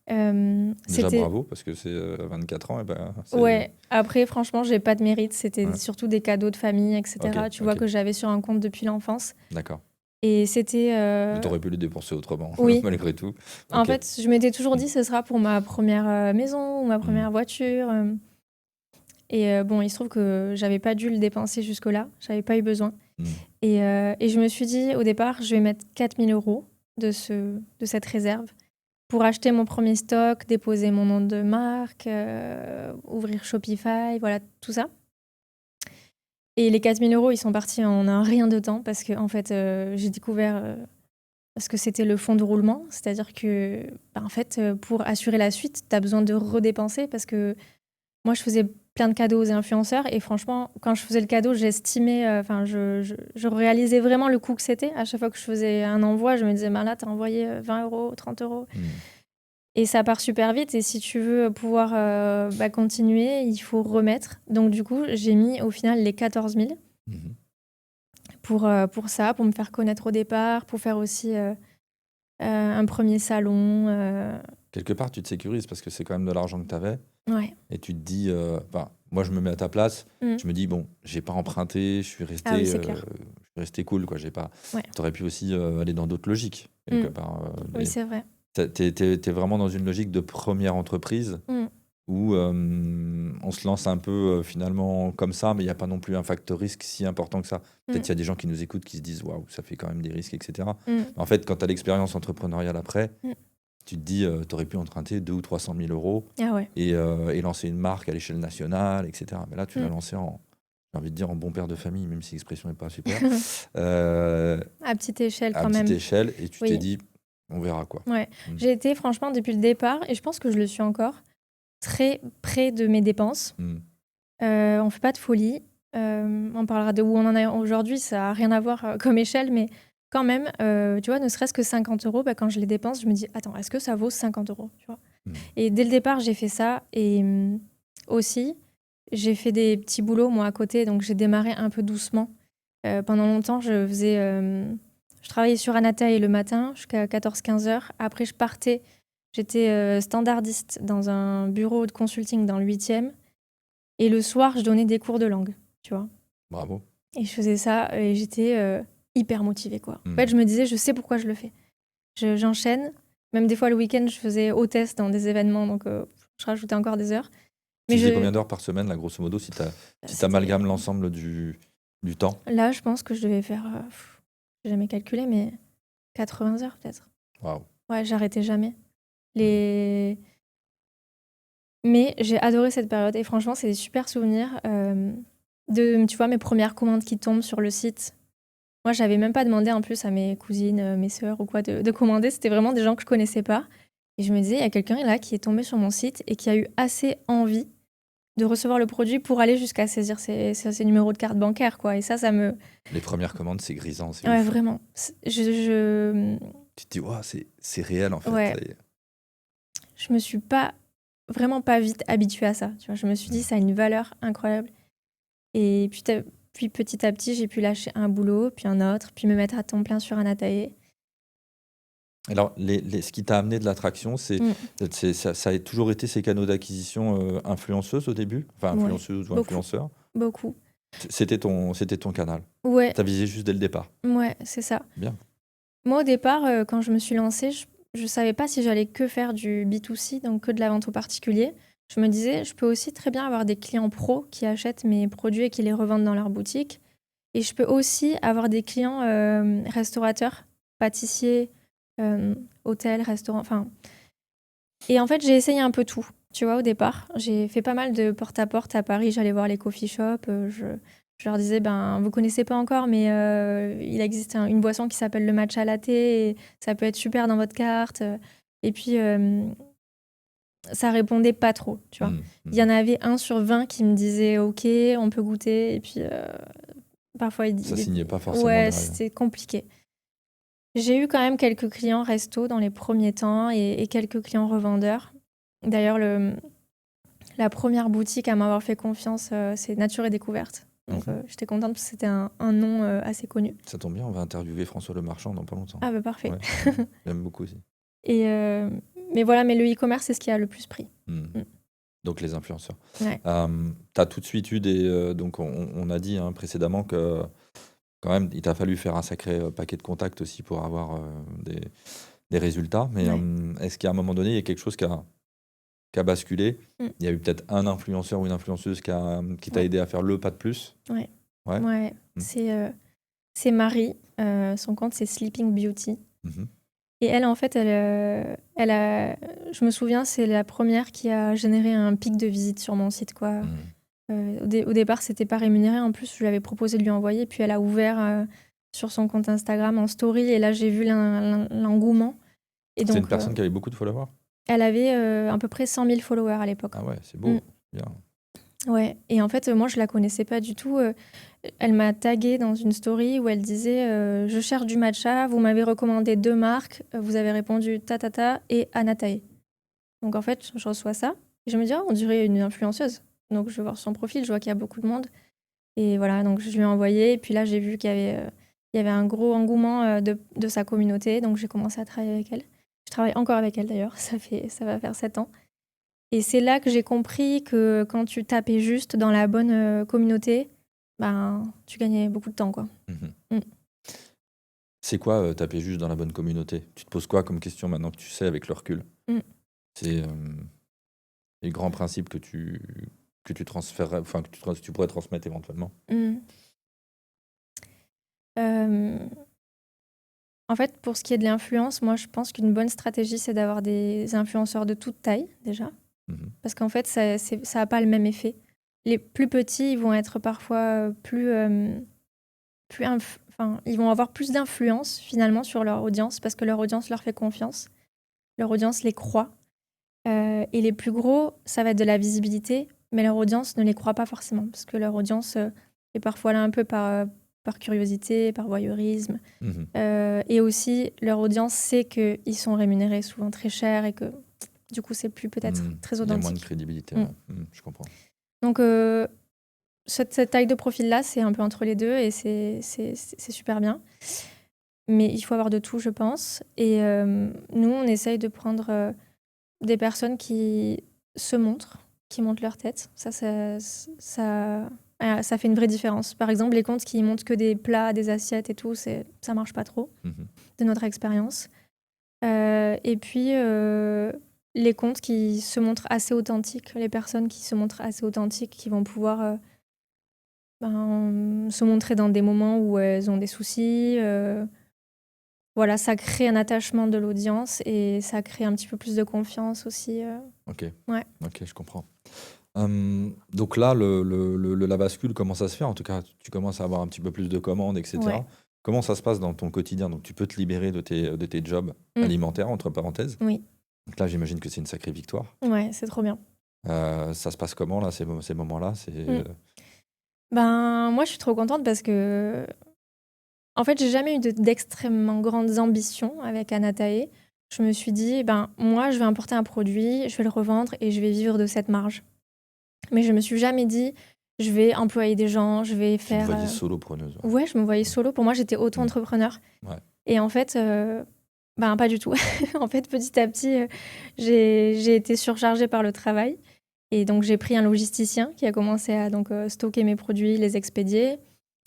Déjà bravo, parce que c'est 24 ans. Ouais, après, franchement, j'ai pas de mérite. C'était surtout des cadeaux de famille, etc. Tu vois que j'avais sur un compte depuis l'enfance. D'accord. Et c'était... Tu aurais pu les dépenser autrement, malgré tout. En fait, je m'étais toujours dit ce sera pour ma première maison ou ma première voiture. Et bon, il se trouve que j'avais pas dû le dépenser jusque-là. J'avais pas eu besoin. Mm. Et je me suis dit, au départ, je vais mettre 4 000 € de cette réserve pour acheter mon premier stock, déposer mon nom de marque, ouvrir Shopify, voilà, tout ça. Et les 4 000 €, ils sont partis en un rien de temps parce que, en fait, j'ai découvert ce que c'était le fonds de roulement. C'est-à-dire que, en fait, pour assurer la suite, tu as besoin de redépenser parce que moi, je faisais plein de cadeaux aux influenceurs et franchement, quand je faisais le cadeau, j'estimais, enfin, je réalisais vraiment le coût que c'était. À chaque fois que je faisais un envoi, je me disais, ben là, t'as envoyé 20 €, 30 €. Mm. Et ça part super vite. Et si tu veux pouvoir continuer, il faut remettre. Donc, du coup, j'ai mis au final les 14 000 Mhm. pour ça, pour me faire connaître au départ, pour faire aussi un premier salon. Quelque part, tu te sécurises parce que c'est quand même de l'argent que tu avais. Ouais. Et tu te dis, enfin, moi je me mets à ta place, Mm. je me dis, bon, j'ai pas emprunté, Ah oui, c'est clair. je suis resté cool, quoi. J'ai pas... Ouais. T'aurais pu aussi aller dans d'autres logiques, quelque part. Oui, c'est vrai. T'es vraiment dans une logique de première entreprise Mm. où on se lance un peu finalement comme ça, mais il n'y a pas non plus un facteur risque si important que ça. Peut-être il y a des gens qui nous écoutent qui se disent, waouh, ça fait quand même des risques, etc. Mm. Mais en fait, quand tu as l'expérience entrepreneuriale après, Mm. tu te dis, tu aurais pu emprunter 200 ou 300 000 € Ah ouais. et lancer une marque à l'échelle nationale, etc. Mais là, tu l'as Mm. lancé j'ai envie de dire, en bon père de famille, même si l'expression n'est pas super, À petite échelle à quand petite même. échelle, et tu Oui. t'es dit, on verra quoi. Ouais. Mm. J'ai été franchement depuis le départ, et je pense que je le suis encore, très près de mes dépenses. Mm. On fait pas de folie. On parlera de où on en est aujourd'hui, ça n'a rien à voir comme échelle, mais quand même, tu vois, ne serait-ce que 50 €, quand je les dépense, je me dis, attends, est-ce que ça vaut 50 €, tu vois? Mm. Et dès le départ, j'ai fait ça. Et aussi, j'ai fait des petits boulots, moi, à côté. Donc, j'ai démarré un peu doucement. Pendant longtemps, je travaillais sur Anataï le matin jusqu'à 14-15 heures. Après, je partais. J'étais standardiste dans un bureau de consulting dans le 8e. Et le soir, je donnais des cours de langue, tu vois. Bravo. Et je faisais ça et j'étais hyper motivée, quoi. En Mm. fait, je me disais, je sais pourquoi je le fais. J'enchaîne. Même des fois, le week-end, je faisais hôtesse dans des événements, donc je rajoutais encore des heures. Tu faisais combien d'heures par semaine, là, grosso modo, si C'était- t'amalgames l'ensemble du temps? Là, je pense que je devais faire, j'ai jamais calculé, mais 80 heures peut-être. Waouh. Ouais, j'arrêtais jamais. Mais j'ai adoré cette période et franchement, c'est des super souvenirs tu vois, mes premières commandes qui tombent sur le site. Moi, j'avais même pas demandé en plus à mes cousines, mes sœurs ou quoi de commander. C'était vraiment des gens que je connaissais pas. Et je me disais, il y a quelqu'un là qui est tombé sur mon site et qui a eu assez envie de recevoir le produit pour aller jusqu'à saisir ses numéros de carte bancaire, quoi. Et ça me... Les premières commandes, c'est grisant, c'est Ouais, ouf. vraiment. Tu te dis, wow, c'est réel, en fait. Ouais. Je me suis vraiment pas vite habituée à ça. Tu vois, je me suis dit, ça a une valeur incroyable. Et puis petit à petit, j'ai pu lâcher un boulot, puis un autre, puis me mettre à temps plein sur Anatae. Alors, ce qui t'a amené de l'attraction, ça a toujours été ces canaux d'acquisition influenceuses au début? Enfin, Ouais, influenceuses ou beaucoup. Influenceurs? Beaucoup. C'était ton canal. Ouais, T'as visé juste dès le départ. ouais, c'est ça. Bien. Moi, au départ, quand je me suis lancée, je savais pas si j'allais que faire du B2C, donc que de la vente aux particuliers. Je me disais, je peux aussi très bien avoir des clients pros qui achètent mes produits et qui les revendent dans leur boutique. Et je peux aussi avoir des clients restaurateurs, pâtissiers, hôtels, restaurants, enfin... Et en fait, j'ai essayé un peu tout, tu vois, au départ. J'ai fait pas mal de porte-à-porte à Paris. J'allais voir les coffee shops. Je leur disais, vous connaissez pas encore, mais il existe une boisson qui s'appelle le matcha latte. Et ça peut être super dans votre carte. Et puis, ça répondait pas trop, tu vois. Il y en avait 1 sur 20 qui me disait, OK, on peut goûter. Et puis, parfois, Ça signait pas forcément ouais, derrière. c'était compliqué. J'ai eu quand même quelques clients resto dans les premiers temps et quelques clients revendeurs. D'ailleurs, la première boutique à m'avoir fait confiance, c'est Nature et Découverte. Donc, j'étais contente parce que c'était un nom assez connu. Ça tombe bien, on va interviewer François Lemarchand dans pas longtemps. Ah bah parfait. Ouais, j'aime beaucoup aussi. Mais voilà, mais le e-commerce, c'est ce qui a le plus pris. Donc les influenceurs. Ouais. Tu as tout de suite eu donc on a dit précédemment que quand même, il t'a fallu faire un sacré paquet de contacts aussi pour avoir des résultats. Mais est-ce qu'à un moment donné, il y a quelque chose qui a qui a basculé. Mm. Il y a eu peut-être un influenceur ou une influenceuse qui t'a Ouais. aidé à faire le pas de plus. Ouais. Ouais. Ouais. Mm. C'est Marie. Son compte, c'est Sleeping Beauty. Mhm. Et elle, en fait, je me souviens, c'est la première qui a généré un pic de visite sur mon site, quoi. Au départ, c'était pas rémunéré. En plus, je lui avais proposé de lui envoyer. Puis elle a ouvert sur son compte Instagram en story. Et là, j'ai vu l'engouement. Et C'est une donc, personne qui avait beaucoup de followers. elle avait à peu près 100 000 followers à l'époque. Ah ouais, c'est beau. Mm. Bien. Ouais. Et en fait, moi, je la connaissais pas du tout. Elle m'a taguée dans une story où elle disait je cherche du matcha. Vous m'avez recommandé 2 marques. Vous avez répondu Tatata et Anatae. Donc en fait, je reçois ça. Et je me dis on dirait une influenceuse. Donc je vais voir son profil. Je vois qu'il y a beaucoup de monde. Et voilà, donc je lui ai envoyé. Et puis là, j'ai vu qu'il y avait un gros engouement de sa communauté. Donc j'ai commencé à travailler avec elle. Je travaille encore avec elle d'ailleurs. Ça va faire 7 ans. Et c'est là que j'ai compris que quand tu tapais juste dans la bonne communauté, ben, tu gagnais beaucoup de temps, quoi. Mhm. C'est quoi taper juste dans la bonne communauté? Tu te poses quoi comme question maintenant que tu sais avec le recul? C'est les grands principes que tu transférerais, enfin que tu pourrais transmettre éventuellement. En fait, pour ce qui est de l'influence, moi, je pense qu'une bonne stratégie, c'est d'avoir des influenceurs de toute taille, déjà. Mhm. Parce qu'en fait, ça n'a pas le même effet. Les plus petits, ils vont être parfois ils vont avoir plus d'influence, finalement, sur leur audience, parce que leur audience leur fait confiance. Leur audience les croit. Et les plus gros, ça va être de la visibilité, mais leur audience ne les croit pas forcément, parce que leur audience est parfois là un peu par curiosité, par voyeurisme. Mhm. Et aussi, leur audience sait qu'ils sont rémunérés souvent très cher et que du coup, c'est plus peut-être très Il y a moins de authentique. crédibilité. Mm. Ouais. Je comprends. Donc, cette taille de profil-là, c'est un peu entre les deux et c'est super bien. Mais il faut avoir de tout, je pense. Et nous, on essaye de prendre des personnes qui se montrent, qui montrent leur tête. Ça fait une vraie différence. Par exemple, les comptes qui montrent que des plats, des assiettes et tout, ça marche pas trop, de notre expérience. Et puis, les comptes qui se montrent assez authentiques, les personnes qui se montrent assez authentiques, qui vont pouvoir se montrer dans des moments où elles ont des soucis. Voilà, ça crée un attachement de l'audience et ça crée un petit peu plus de confiance aussi. Ok. Ouais. Ok, je comprends. Donc là, la bascule, comment ça se fait? En tout cas, tu commences à avoir un petit peu plus de commandes, etc. Ouais. Comment ça se passe dans ton quotidien? Donc, tu peux te libérer de tes jobs alimentaires, entre parenthèses. Oui. Donc là, j'imagine que c'est une sacrée victoire. Ouais, c'est trop bien. Ça se passe comment, là, ces moments-là? Moi, je suis trop contente parce que, en fait, j'ai jamais eu d'extrêmement grandes ambitions avec Anatae. Je me suis dit, moi, je vais importer un produit, je vais le revendre et je vais vivre de cette marge. Mais je me suis jamais dit, je vais employer des gens, je vais faire. Tu te voyais solopreneuse. Ouais, je me voyais solo. Pour moi, j'étais auto-entrepreneur. Ouais. Et en fait, pas du tout. En fait, petit à petit, j'ai été surchargée par le travail. Et donc, j'ai pris un logisticien qui a commencé à stocker mes produits, les expédier.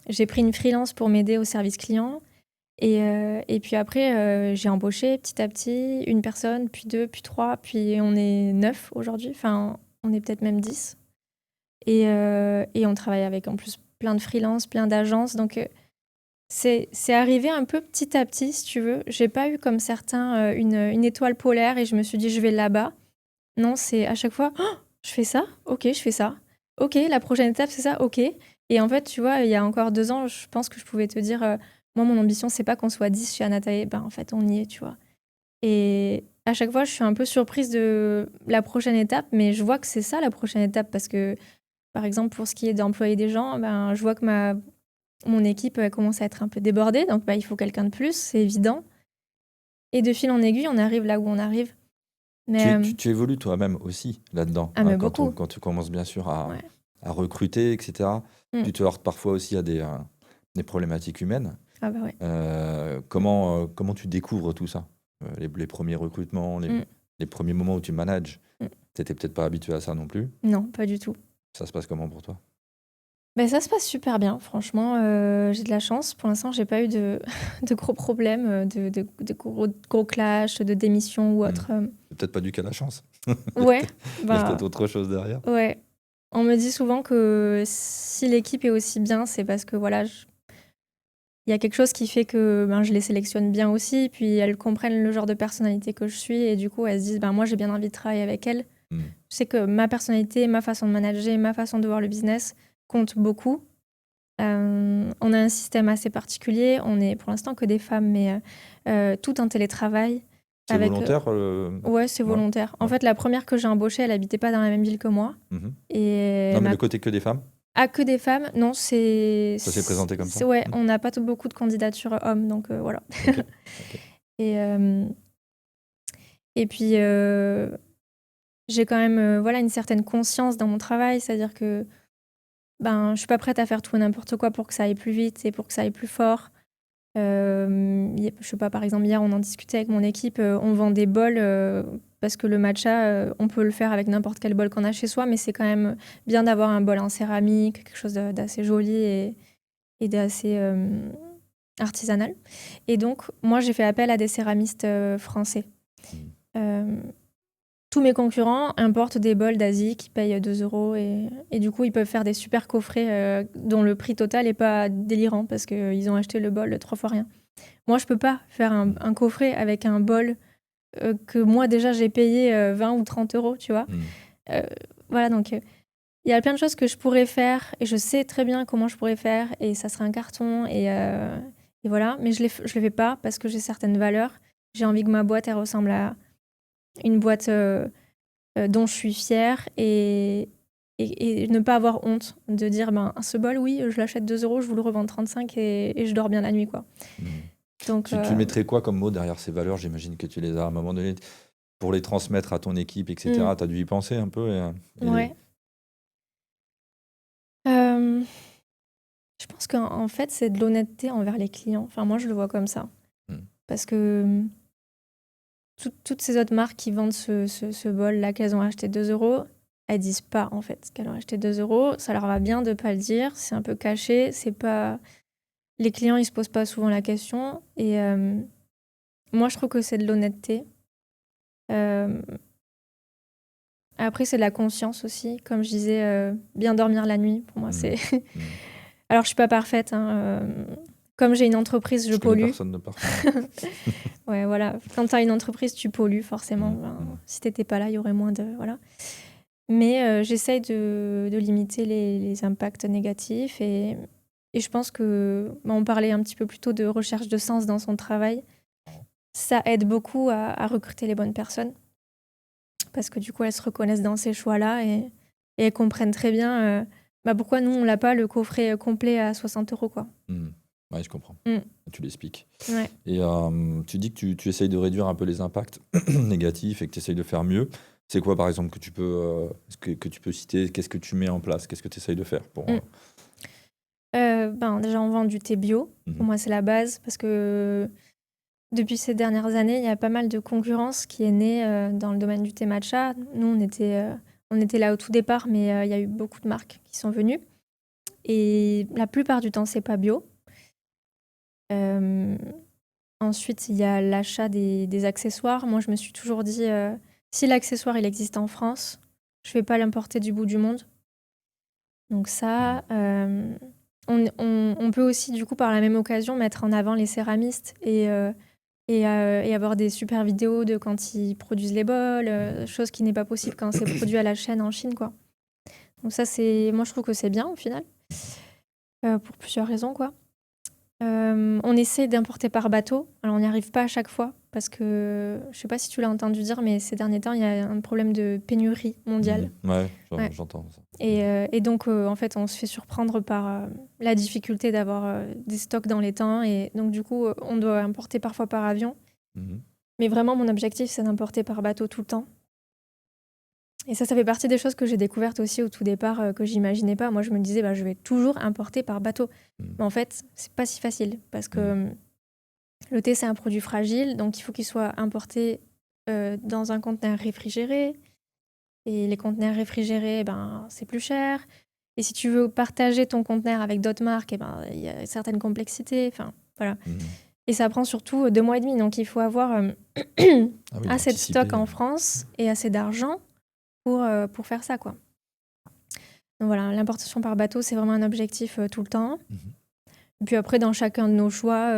J'ai pris une freelance pour m'aider au service client. Et puis après, j'ai embauché petit à petit une personne, puis 2, puis 3, puis on est 9 aujourd'hui. Enfin, on est peut-être même 10. Et on travaille avec en plus plein de freelances, plein d'agences. Donc, c'est arrivé un peu petit à petit, si tu veux. J'ai pas eu comme certains une étoile polaire et je me suis dit je vais là-bas. Non, c'est à chaque fois, oh, je fais ça, ok, je fais ça. Ok, la prochaine étape, c'est ça, ok. Et en fait, tu vois, il y a encore 2 ans, je pense que je pouvais te dire, moi, mon ambition, c'est pas qu'on soit 10 chez Anatae. En fait, on y est, tu vois. Et à chaque fois, je suis un peu surprise de la prochaine étape, mais je vois que c'est ça la prochaine étape parce que, par exemple, pour ce qui est d'employer des gens, je vois que mon équipe commence à être un peu débordée, donc il faut quelqu'un de plus, c'est évident. Et de fil en aiguille, on arrive là où on arrive. Mais, tu évolues toi-même aussi là-dedans. mais beaucoup. Quand tu commences bien sûr à Ouais. recruter, etc., tu te heurtes parfois aussi à des problématiques humaines. Ah bah ouais. Comment tu découvres tout ça? Les premiers recrutements, les premiers moments où tu manages, t'étais peut-être pas habitué à ça non plus. Non, pas du tout. Ça se passe comment pour toi? Ça se passe super bien, franchement. J'ai de la chance. Pour l'instant, j'ai pas eu de gros problèmes, de gros clashs, de démissions ou autre. C'est peut-être pas dû qu'à la chance. Ouais, Il y a bah, peut-être autre chose derrière. ouais. On me dit souvent que si l'équipe est aussi bien, c'est parce que voilà, il y a quelque chose qui fait que ben, je les sélectionne bien aussi, puis elles comprennent le genre de personnalité que je suis, et du coup elles se disent ben, moi j'ai bien envie de travailler avec elles. Hmm. Je sais que ma personnalité, ma façon de manager, ma façon de voir le business compte beaucoup. On a un système assez particulier, on est pour l'instant que des femmes, mais tout un télétravail C'est avec... volontaire ouais, c'est Ouais, volontaire. En ouais. fait, la première que j'ai embauchée, elle habitait pas dans la même ville que moi. Mhm. Et Non, mais le côté que des femmes, ah, que des femmes? Non, ça s'est présenté comme ça. ouais, Hmm. on n'a pas beaucoup de candidatures hommes, donc voilà. Ok, ok. Et, et puis, j'ai quand même voilà, une certaine conscience dans mon travail, c'est-à-dire que ben, je suis pas prête à faire tout et n'importe quoi pour que ça aille plus vite et pour que ça aille plus fort. Je sais pas, par exemple, hier, on en discutait avec mon équipe, on vend des bols parce que le matcha, on peut le faire avec n'importe quel bol qu'on a chez soi, mais c'est quand même bien d'avoir un bol en céramique, quelque chose d'assez joli et d'assez artisanal. Et donc, moi, j'ai fait appel à des céramistes français. Hmm. Euh, Tous mes concurrents importent des bols d'Asie qui payent 2 euros et du coup, ils peuvent faire des super coffrets dont le prix total n'est pas délirant parce qu'ils ont acheté le bol 3 fois rien. Moi, je peux pas faire un coffret avec un bol que moi déjà j'ai payé 20 ou 30 euros, tu vois. Hmm. Euh, voilà, donc il y a plein de choses que je pourrais faire et je sais très bien comment je pourrais faire et ça serait un carton et voilà, mais je le fais pas parce que j'ai certaines valeurs. J'ai envie que ma boîte elle ressemble à une boîte dont je suis fière et ne pas avoir honte de dire ben ce bol oui je l'achète 2 euros, je vous le revends 35 et je dors bien la nuit quoi. Hmm. Donc Tu mettrais quoi comme mot derrière ces valeurs? J'imagine que tu les as à un moment donné pour les transmettre à ton équipe, etc. Tu as dû y penser un peu ouais. Euh, je pense qu'en fait c'est de l'honnêteté envers les clients. Enfin moi je le vois comme ça Hmm. parce que toutes ces autres marques qui vendent ce bol là qu'elles ont acheté 2 euros, elles disent pas en fait qu'elles ont acheté 2 euros. Ça leur va bien de pas le dire. C'est un peu caché. C'est pas les clients ils se posent pas souvent la question et moi, je trouve que c'est de l'honnêteté. Euh, Après, c'est de la conscience aussi. Comme je disais, bien dormir la nuit, pour moi, Hmm. c'est... Hmm. Alors, je suis pas parfaite, hein, comme j'ai une entreprise, je Je connais pollue. personne de parfait. Ouais, voilà. Quand tu as une entreprise, tu pollues, forcément. Hmm. Ben, Hmm. si t'étais pas là, il y aurait moins de... Voilà. Mais j'essaye de limiter les impacts négatifs. Et je pense que... ben, on parlait un petit peu plus tôt de recherche de sens dans son travail. Ça aide beaucoup à recruter les bonnes personnes. Parce que du coup, elles se reconnaissent dans ces choix-là et elles comprennent très bien bah, pourquoi nous, on l'a pas, le coffret complet à 60 euros, quoi. Hmm. Ouais, je comprends. Mm. Tu l'expliques. Ouais. Et tu dis que tu essayes de réduire un peu les impacts négatifs et que tu essayes de faire mieux. C'est quoi, par exemple, que tu peux, que tu peux citer? Qu'est-ce que tu mets en place? Qu'est-ce que tu essayes de faire pour... Mm. Ben, déjà, on vend du thé bio. Pour moi, c'est la base parce que depuis ces dernières années, il y a pas mal de concurrence qui est née dans le domaine du thé matcha. Nous, on était là au tout départ, mais il y a eu beaucoup de marques qui sont venues. Et la plupart du temps, c'est pas bio. Euh, Ensuite, il y a l'achat des accessoires. Moi, je me suis toujours dit, si l'accessoire, il existe en France, je vais pas l'importer du bout du monde. Donc ça, on peut aussi, du coup, par la même occasion, mettre en avant les céramistes et avoir des super vidéos de quand ils produisent les bols, chose qui n'est pas possible quand c'est produit à la chaîne en Chine, quoi. Donc ça, moi, je trouve que c'est bien, au final, pour plusieurs raisons, quoi. On essaie d'importer par bateau. Alors, on n'y arrive pas à chaque fois parce que, je sais pas si tu l'as entendu dire, mais ces derniers temps, il y a un problème de pénurie mondiale. Ouais, Ouais. j'entends ça. Et donc, en fait, on se fait surprendre par la difficulté d'avoir des stocks dans les temps. Et donc, du coup, on doit importer parfois par avion. Mhm. Mais vraiment, mon objectif, c'est d'importer par bateau tout le temps. Et ça fait partie des choses que j'ai découvertes aussi au tout départ, que j'imaginais pas. Moi, je me disais, bah, je vais toujours importer par bateau. Mais en fait, c'est pas si facile parce que le thé, c'est un produit fragile, donc il faut qu'il soit importé dans un conteneur réfrigéré. Et les conteneurs réfrigérés, ben, c'est plus cher. Et si tu veux partager ton conteneur avec d'autres marques, eh ben, il y a certaines complexités. Enfin, voilà. Et ça prend surtout 2 mois et demi. Donc, il faut avoir Ah oui, assez de stock anticiper. en France et assez d'argent pour faire ça, quoi. Donc voilà, l'importation par bateau, c'est vraiment un objectif tout le temps. Mhm. Et puis après, dans chacun de nos choix,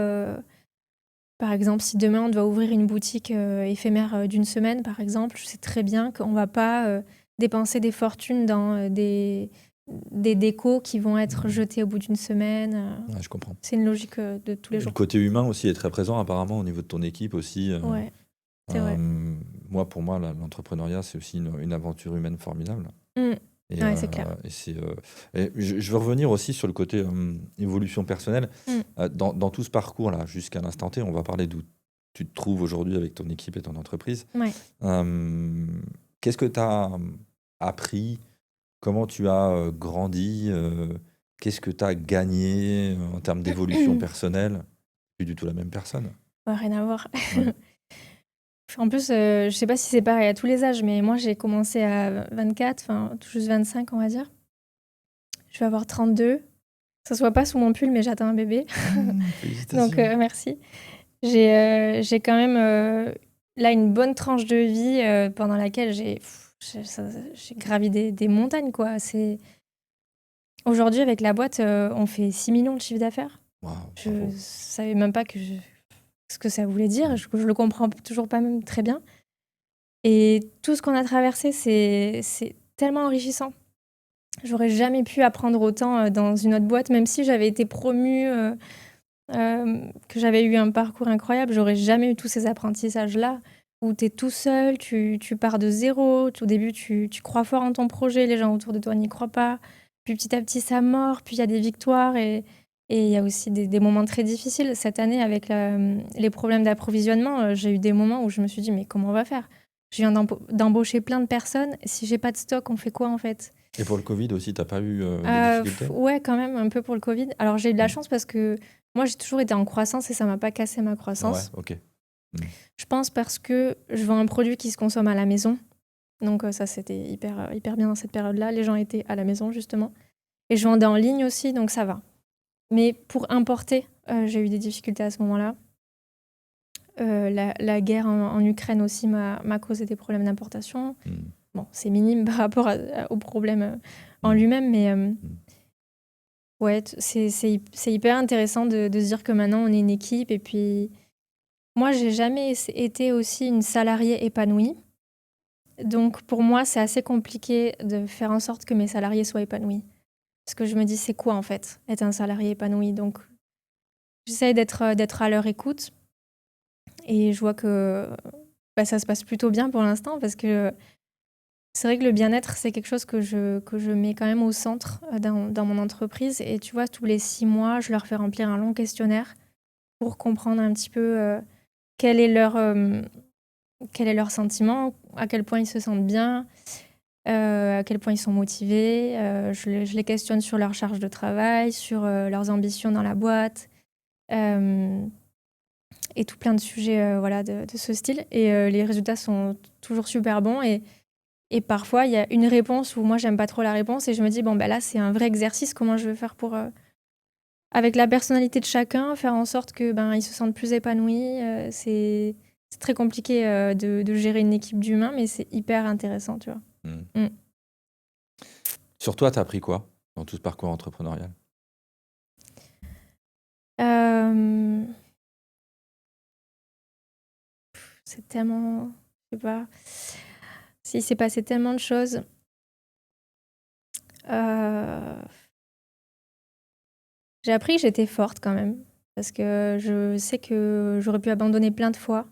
par exemple, si demain on doit ouvrir une boutique éphémère d'une semaine, par exemple, je sais très bien qu'on ne va pas dépenser des fortunes dans des décos qui vont être jetés au bout d'une semaine. Ouais, je comprends. C'est une logique de tous les Et le jours. côté humain aussi est très présent apparemment au niveau de ton équipe aussi. Ouais, c'est vrai. Pour moi, l'entrepreneuriat, c'est aussi une aventure humaine formidable. Mm. Et, Ouais, c'est clair. Et je veux revenir aussi sur le côté évolution personnelle. Mm. Dans tout ce parcours-là, jusqu'à l'instant T, on va parler d'où tu te trouves aujourd'hui avec ton équipe et ton entreprise. Ouais. Qu'est-ce que tu as appris? Comment tu as grandi? Qu'est-ce que tu as gagné en termes d'évolution personnelle? Plus du tout la même personne. Ouais, rien à voir. Ouais. En plus, je sais pas si c'est pareil à tous les âges, mais moi, j'ai commencé à 24, enfin, tout juste 25, on va dire. Je vais avoir 32. Ça se voit pas sous mon pull, mais j'attends un bébé. Félicitations. Donc, merci. J'ai quand même là une bonne tranche de vie pendant laquelle j'ai gravi des montagnes, quoi. Aujourd'hui, avec la boîte, on fait 6 millions de chiffre d'affaires. Waouh, Je bravo. savais même pas ce que ça voulait dire. Je le comprends toujours pas même très bien. Et tout ce qu'on a traversé, c'est tellement enrichissant. J'aurais jamais pu apprendre autant dans une autre boîte, même si j'avais été promue, que j'avais eu un parcours incroyable. J'aurais jamais eu tous ces apprentissages-là, où tu es tout seul, tu pars de zéro. Au début, tu crois fort en ton projet, les gens autour de toi n'y croient pas. Puis petit à petit, ça mord, puis il y a des victoires et il y a aussi des moments très difficiles. Cette année, avec les problèmes d'approvisionnement, j'ai eu des moments où je me suis dit, mais comment on va faire? Je viens d'embaucher plein de personnes. Si j'ai pas de stock, on fait quoi en fait? Et pour le Covid aussi, tu n'as pas eu des difficultés? Ouais, quand même, un peu pour le Covid. Alors, j'ai eu de la chance parce que moi, j'ai toujours été en croissance et ça m'a pas cassé ma Ouais, croissance. ok. Je pense parce que je vends un produit qui se consomme à la maison. Donc, ça, c'était hyper bien dans cette période-là. Les gens étaient à la maison, justement. Et je vendais en ligne aussi, donc ça va. Mais pour importer, j'ai eu des difficultés à ce moment-là. La guerre en Ukraine aussi m'a causé des problèmes d'importation. Bon, c'est minime par rapport au problème en lui-même, mais ouais, c'est hyper intéressant de se dire que maintenant on est une équipe. Et puis, moi, j'ai jamais été aussi une salariée épanouie. Donc, pour moi, c'est assez compliqué de faire en sorte que mes salariés soient épanouis. Parce que je me dis, c'est quoi en fait, être un salarié épanoui? Donc, j'essaye d'être à leur écoute. Et je vois que ça se passe plutôt bien pour l'instant parce que c'est vrai que le bien-être, c'est quelque chose que je mets quand même au centre dans mon entreprise. Et tu vois, tous les 6 mois, je leur fais remplir un long questionnaire pour comprendre un petit peu quel est leur sentiment, à quel point ils se sentent bien, à quel point ils sont motivés. Je les questionne sur leur charge de travail, sur leurs ambitions dans la boîte. Et tout plein de sujets voilà, de ce style. Et les résultats sont toujours super bons. Et parfois, il y a une réponse où moi, j'aime pas trop la réponse. Et je me dis, bon, ben là, c'est un vrai exercice. Comment je vais faire pour, avec la personnalité de chacun, faire en sorte que ils se sentent plus épanouis. C'est très compliqué de gérer une équipe d'humains, mais c'est hyper intéressant, tu vois. Sur toi, tu as appris quoi dans tout ce parcours entrepreneurial? C'est tellement... Je sais pas. Il s'est passé tellement de choses. J'ai appris que j'étais forte quand même. Parce que je sais que j'aurais pu abandonner plein de fois.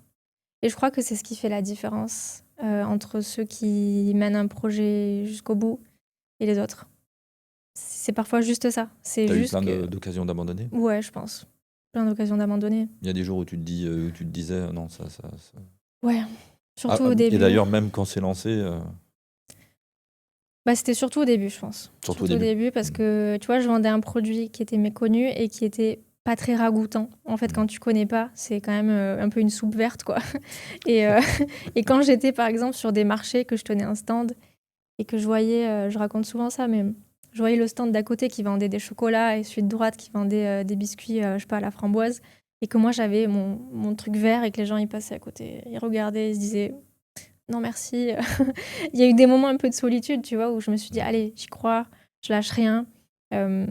Et je crois que c'est ce qui fait la différence entre ceux qui mènent un projet jusqu'au bout et les autres. C'est parfois juste ça. C'est Tu as eu juste plein que... d'occasions d'abandonner? Ouais, je pense. Plein d'occasions d'abandonner. Il y a des jours où tu te disais non, ça. Ouais, surtout au Et début. d'ailleurs, même quand c'est lancé, C'était surtout au début, je pense. Surtout au début. Parce que, tu vois, je vendais un produit qui était méconnu et qui était pas très ragoûtant. En fait, quand tu connais pas, c'est quand même un peu une soupe verte, quoi. Et quand j'étais, par exemple, sur des marchés, que je tenais un stand et que je voyais, je raconte souvent ça, mais je voyais le stand d'à côté qui vendait des chocolats et celui de droite qui vendait des biscuits, je sais pas, à la framboise. et que moi, j'avais mon truc vert et que les gens, ils passaient à côté. Ils regardaient, ils se disaient non, merci. Il y a eu des moments un peu de solitude, tu vois, où je me suis dit, allez, j'y crois, je lâche rien. Euh,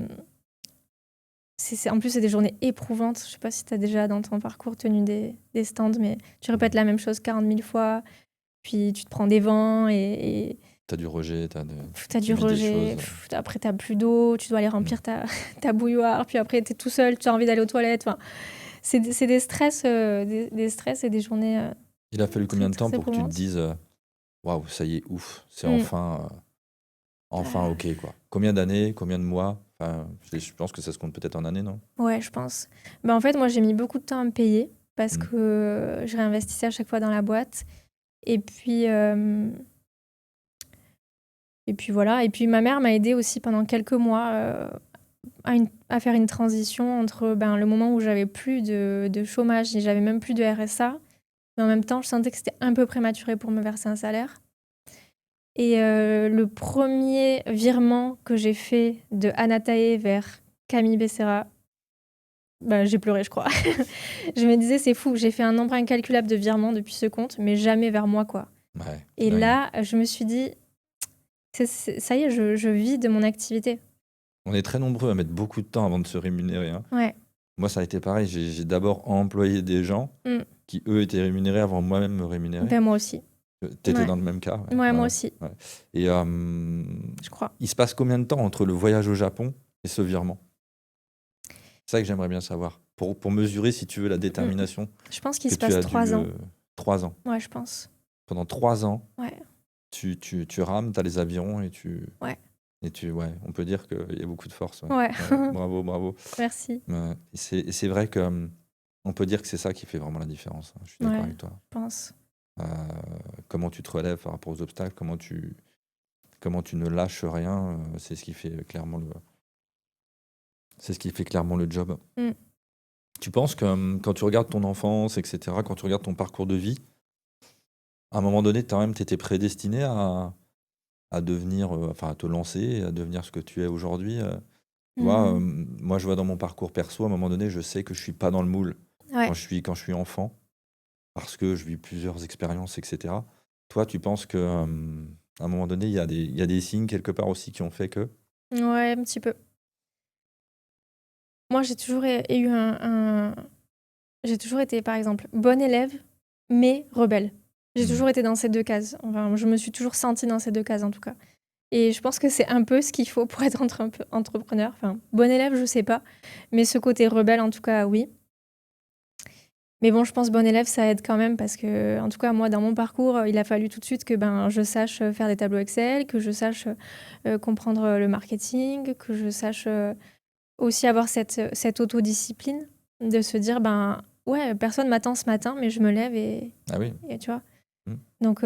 en plus, c'est des journées éprouvantes. Je sais pas si tu as déjà dans ton parcours tenu des stands, mais tu répètes la même chose 40 000 fois, puis tu te prends des vents et T'as du rejet, t'as tu du vis des rejet. choses. Après, t'as plus d'eau, tu dois aller remplir ta bouilloire, puis après, t'es tout seul, tu as envie d'aller aux toilettes. Enfin, c'est des stress, des stress et des journées Il a fallu très, combien de temps très pour que tu te éprouvantes. dises waouh, ça y est, ouf, c'est Mm. enfin ok quoi. Combien d'années, combien de mois? Enfin, je pense que ça se compte peut-être en années, non? Ouais, je pense. Bah, en fait, moi, j'ai mis beaucoup de temps à me payer parce Mm. que je réinvestissais à chaque fois dans la boîte. Et puis, voilà. Et puis ma mère m'a aidée aussi pendant quelques mois à faire une transition entre le moment où j'avais plus de chômage et j'avais même plus de RSA. Mais en même temps, je sentais que c'était un peu prématuré pour me verser un salaire. Et le premier virement que j'ai fait de Anatae vers Camille Becerra, j'ai pleuré, je crois. Je me disais, c'est fou, j'ai fait un nombre incalculable de virements depuis ce compte, mais jamais vers moi, quoi. Ouais, Et dingue, hein. là, je me suis dit, ça y est, je vis de mon activité. On est très nombreux à mettre beaucoup de temps avant de se rémunérer, hein. Ouais. Moi, ça a été pareil. J'ai d'abord employé des gens Mm. qui, eux, étaient rémunérés avant moi-même me rémunérer. Ben, moi aussi. T'étais Ouais. dans le même cas, ouais. Ouais, moi Ouais, aussi, ouais. Et je crois. il se passe combien de temps entre le voyage au Japon et ce virement? C'est ça que j'aimerais bien savoir. Pour mesurer, si tu veux, la Mm. détermination Je pense qu'il que se tu passe as dû... 3 ans. 3 ans. Ouais, je pense. Pendant 3 ans, Ouais. tu rames, tu as les avions et Ouais. ouais, on peut dire qu'il y a beaucoup de force. Ouais. Ouais. Ouais, bravo, bravo. Merci. Ouais. Et c'est vrai que on peut dire que c'est ça qui fait vraiment la différence, hein. Je suis d'accord Ouais, avec toi. je pense. Euh, comment tu te relèves par rapport aux obstacles, comment tu ne lâches rien, c'est ce qui fait clairement le job. Mm. Tu penses que quand tu regardes ton enfance, etc., quand tu regardes ton parcours de vie, à un moment donné, quand même, tu étais prédestiné à devenir, enfin, à te lancer, à devenir ce que tu es aujourd'hui. Tu vois, moi, je vois dans mon parcours perso, à un moment donné, je sais que je suis pas dans le moule Ouais. quand je suis enfant, parce que je vis plusieurs expériences, etc. Toi, tu penses que à un moment donné, il y a des signes quelque part aussi qui ont fait que. Ouais, un petit peu. Moi, j'ai toujours eu j'ai toujours été, par exemple, bonne élève, mais rebelle. J'ai toujours été dans ces deux cases. Enfin, je me suis toujours sentie dans ces deux cases, en tout cas. Et je pense que c'est un peu ce qu'il faut pour être entrepreneur. Enfin, bon élève, je sais pas. Mais ce côté rebelle, en tout cas, oui. Mais bon, je pense bon élève, ça aide quand même parce que, en tout cas, moi, dans mon parcours, il a fallu tout de suite que je sache faire des tableaux Excel, que je sache comprendre le marketing, que je sache aussi avoir cette autodiscipline de se dire, ouais, personne m'attend ce matin, mais je me lève Ah oui. et tu vois. Mm. Donc,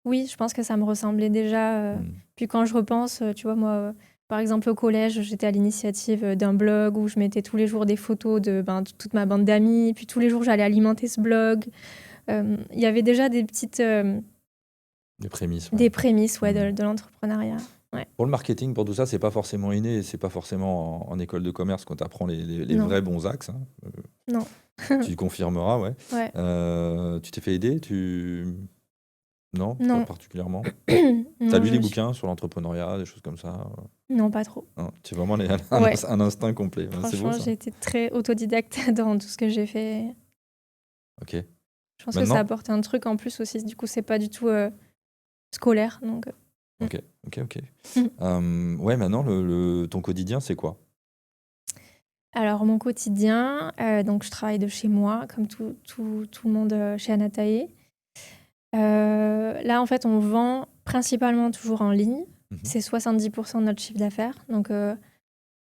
oui, je pense que ça me ressemblait déjà. Puis quand je repense, tu vois, moi, par exemple, au collège, j'étais à l'initiative d'un blog où je mettais tous les jours des photos de toute ma bande d'amis. Puis tous les jours, j'allais alimenter ce blog. Il y avait déjà des petites... Des prémices, ouais. des prémices, ouais, de l'entrepreneuriat. Ouais. Pour le marketing, pour tout ça, c'est pas forcément inné, c'est pas forcément en école de commerce qu'on t'apprend les Non. vrais bons axes, hein. Non. Tu confirmeras, ouais. Ouais. Tu t'es fait aider, Non, pas Non. particulièrement. Non, T'as lu des bouquins sur l'entrepreneuriat, des choses comme ça? Non, pas trop. Non, tu es vraiment Ouais. un instinct complet. Ouais, c'est beau Franchement, ça. j'ai été très autodidacte dans tout ce que j'ai fait. Ok. Je pense que ça Maintenant, apporte un truc en plus aussi. Du coup, c'est pas du tout scolaire. Donc, ok. Mm. Ouais, maintenant, ton quotidien, c'est quoi? Alors, mon quotidien, donc je travaille de chez moi, comme tout le monde chez Anatae. Là, en fait, on vend principalement toujours en ligne. C'est 70% de notre chiffre d'affaires. Donc,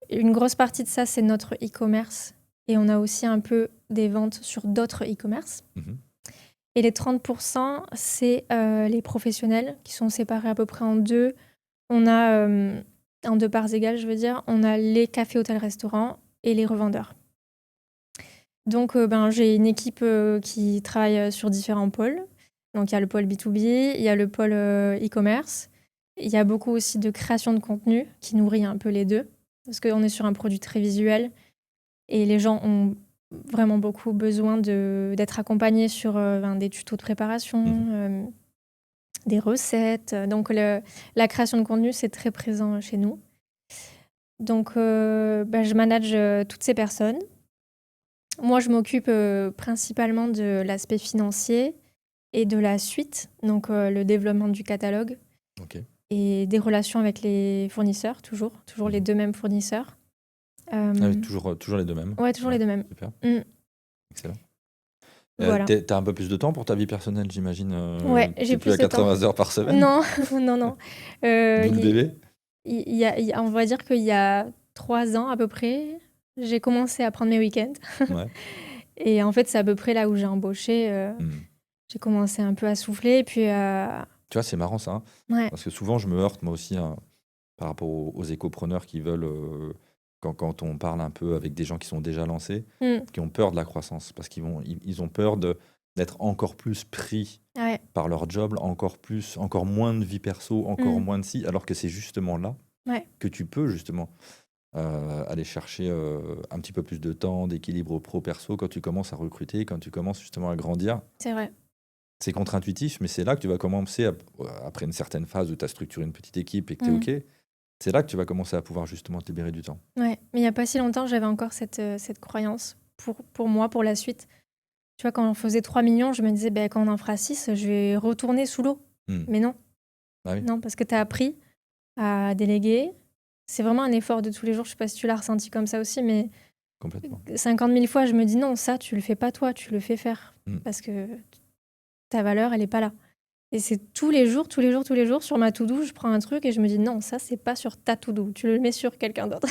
une grosse partie de ça, c'est notre e-commerce. Et on a aussi un peu des ventes sur d'autres e-commerce. Et les 30%, c'est les professionnels qui sont séparés à peu près en deux. On a, en deux parts égales, je veux dire, on a les cafés, hôtels, restaurants et les revendeurs. Donc, j'ai une équipe qui travaille sur différents pôles. Donc, il y a le pôle B2B, il y a le pôle e-commerce. Il y a beaucoup aussi de création de contenu qui nourrit un peu les deux. Parce qu'on est sur un produit très visuel et les gens ont vraiment beaucoup besoin d'être accompagnée sur des tutos de préparation, des recettes. Donc, la création de contenu, c'est très présent chez nous. Donc, je manage toutes ces personnes. Moi, je m'occupe principalement de l'aspect financier et de la suite, donc le développement du catalogue Ok. et des relations avec les fournisseurs, toujours les deux mêmes fournisseurs. Ah oui, Euh, toujours les deux mêmes. ouais, toujours les deux mêmes. Super, Mm, excellent. voilà. T'as un peu plus de temps pour ta vie personnelle, j'imagine. Ouais, T'es j'ai plus à plus de temps. 80 heures par semaine. Non, non, non. D'où le Il bébé. on va dire qu'il y a 3 ans à peu près, j'ai commencé à prendre mes week-ends. Ouais. Et en fait, c'est à peu près là où j'ai embauché. Hmm. J'ai commencé un peu à souffler, puis Tu vois, c'est marrant ça, hein, ouais, parce que souvent je me heurte moi aussi, hein, par rapport aux écopreneurs qui veulent, quand on parle un peu avec des gens qui sont déjà lancés, mm, qui ont peur de la croissance, parce qu'ils ont peur d'être encore plus pris ouais, par leur job, encore moins de vie perso, encore mm, moins de si, alors que c'est justement là ouais, que tu peux justement aller chercher un petit peu plus de temps, d'équilibre pro-perso quand tu commences à recruter, quand tu commences justement à grandir. c'est vrai. C'est contre-intuitif, mais c'est là que tu vas commencer, après une certaine phase où tu as structuré une petite équipe et que tu es Mm, OK, c'est là que tu vas commencer à pouvoir justement te libérer du temps. ouais. Mais il n'y a pas si longtemps, j'avais encore cette croyance pour moi, pour la suite. Tu vois, quand on faisait 3 millions, je me disais, ben, quand on en fera 6, je vais retourner sous l'eau. Hmm. Mais non, Ah oui, non, parce que tu as appris à déléguer. C'est vraiment un effort de tous les jours. Je sais pas si tu l'as ressenti comme ça aussi, mais complètement. 50 000 fois, je me dis non, ça, tu le fais pas toi, tu le fais faire. Hmm. Parce que ta valeur, elle est pas là. Et c'est tous les jours, tous les jours, tous les jours, sur ma to-do, je prends un truc et je me dis non, ça, c'est pas sur ta to-do, tu le mets sur quelqu'un d'autre.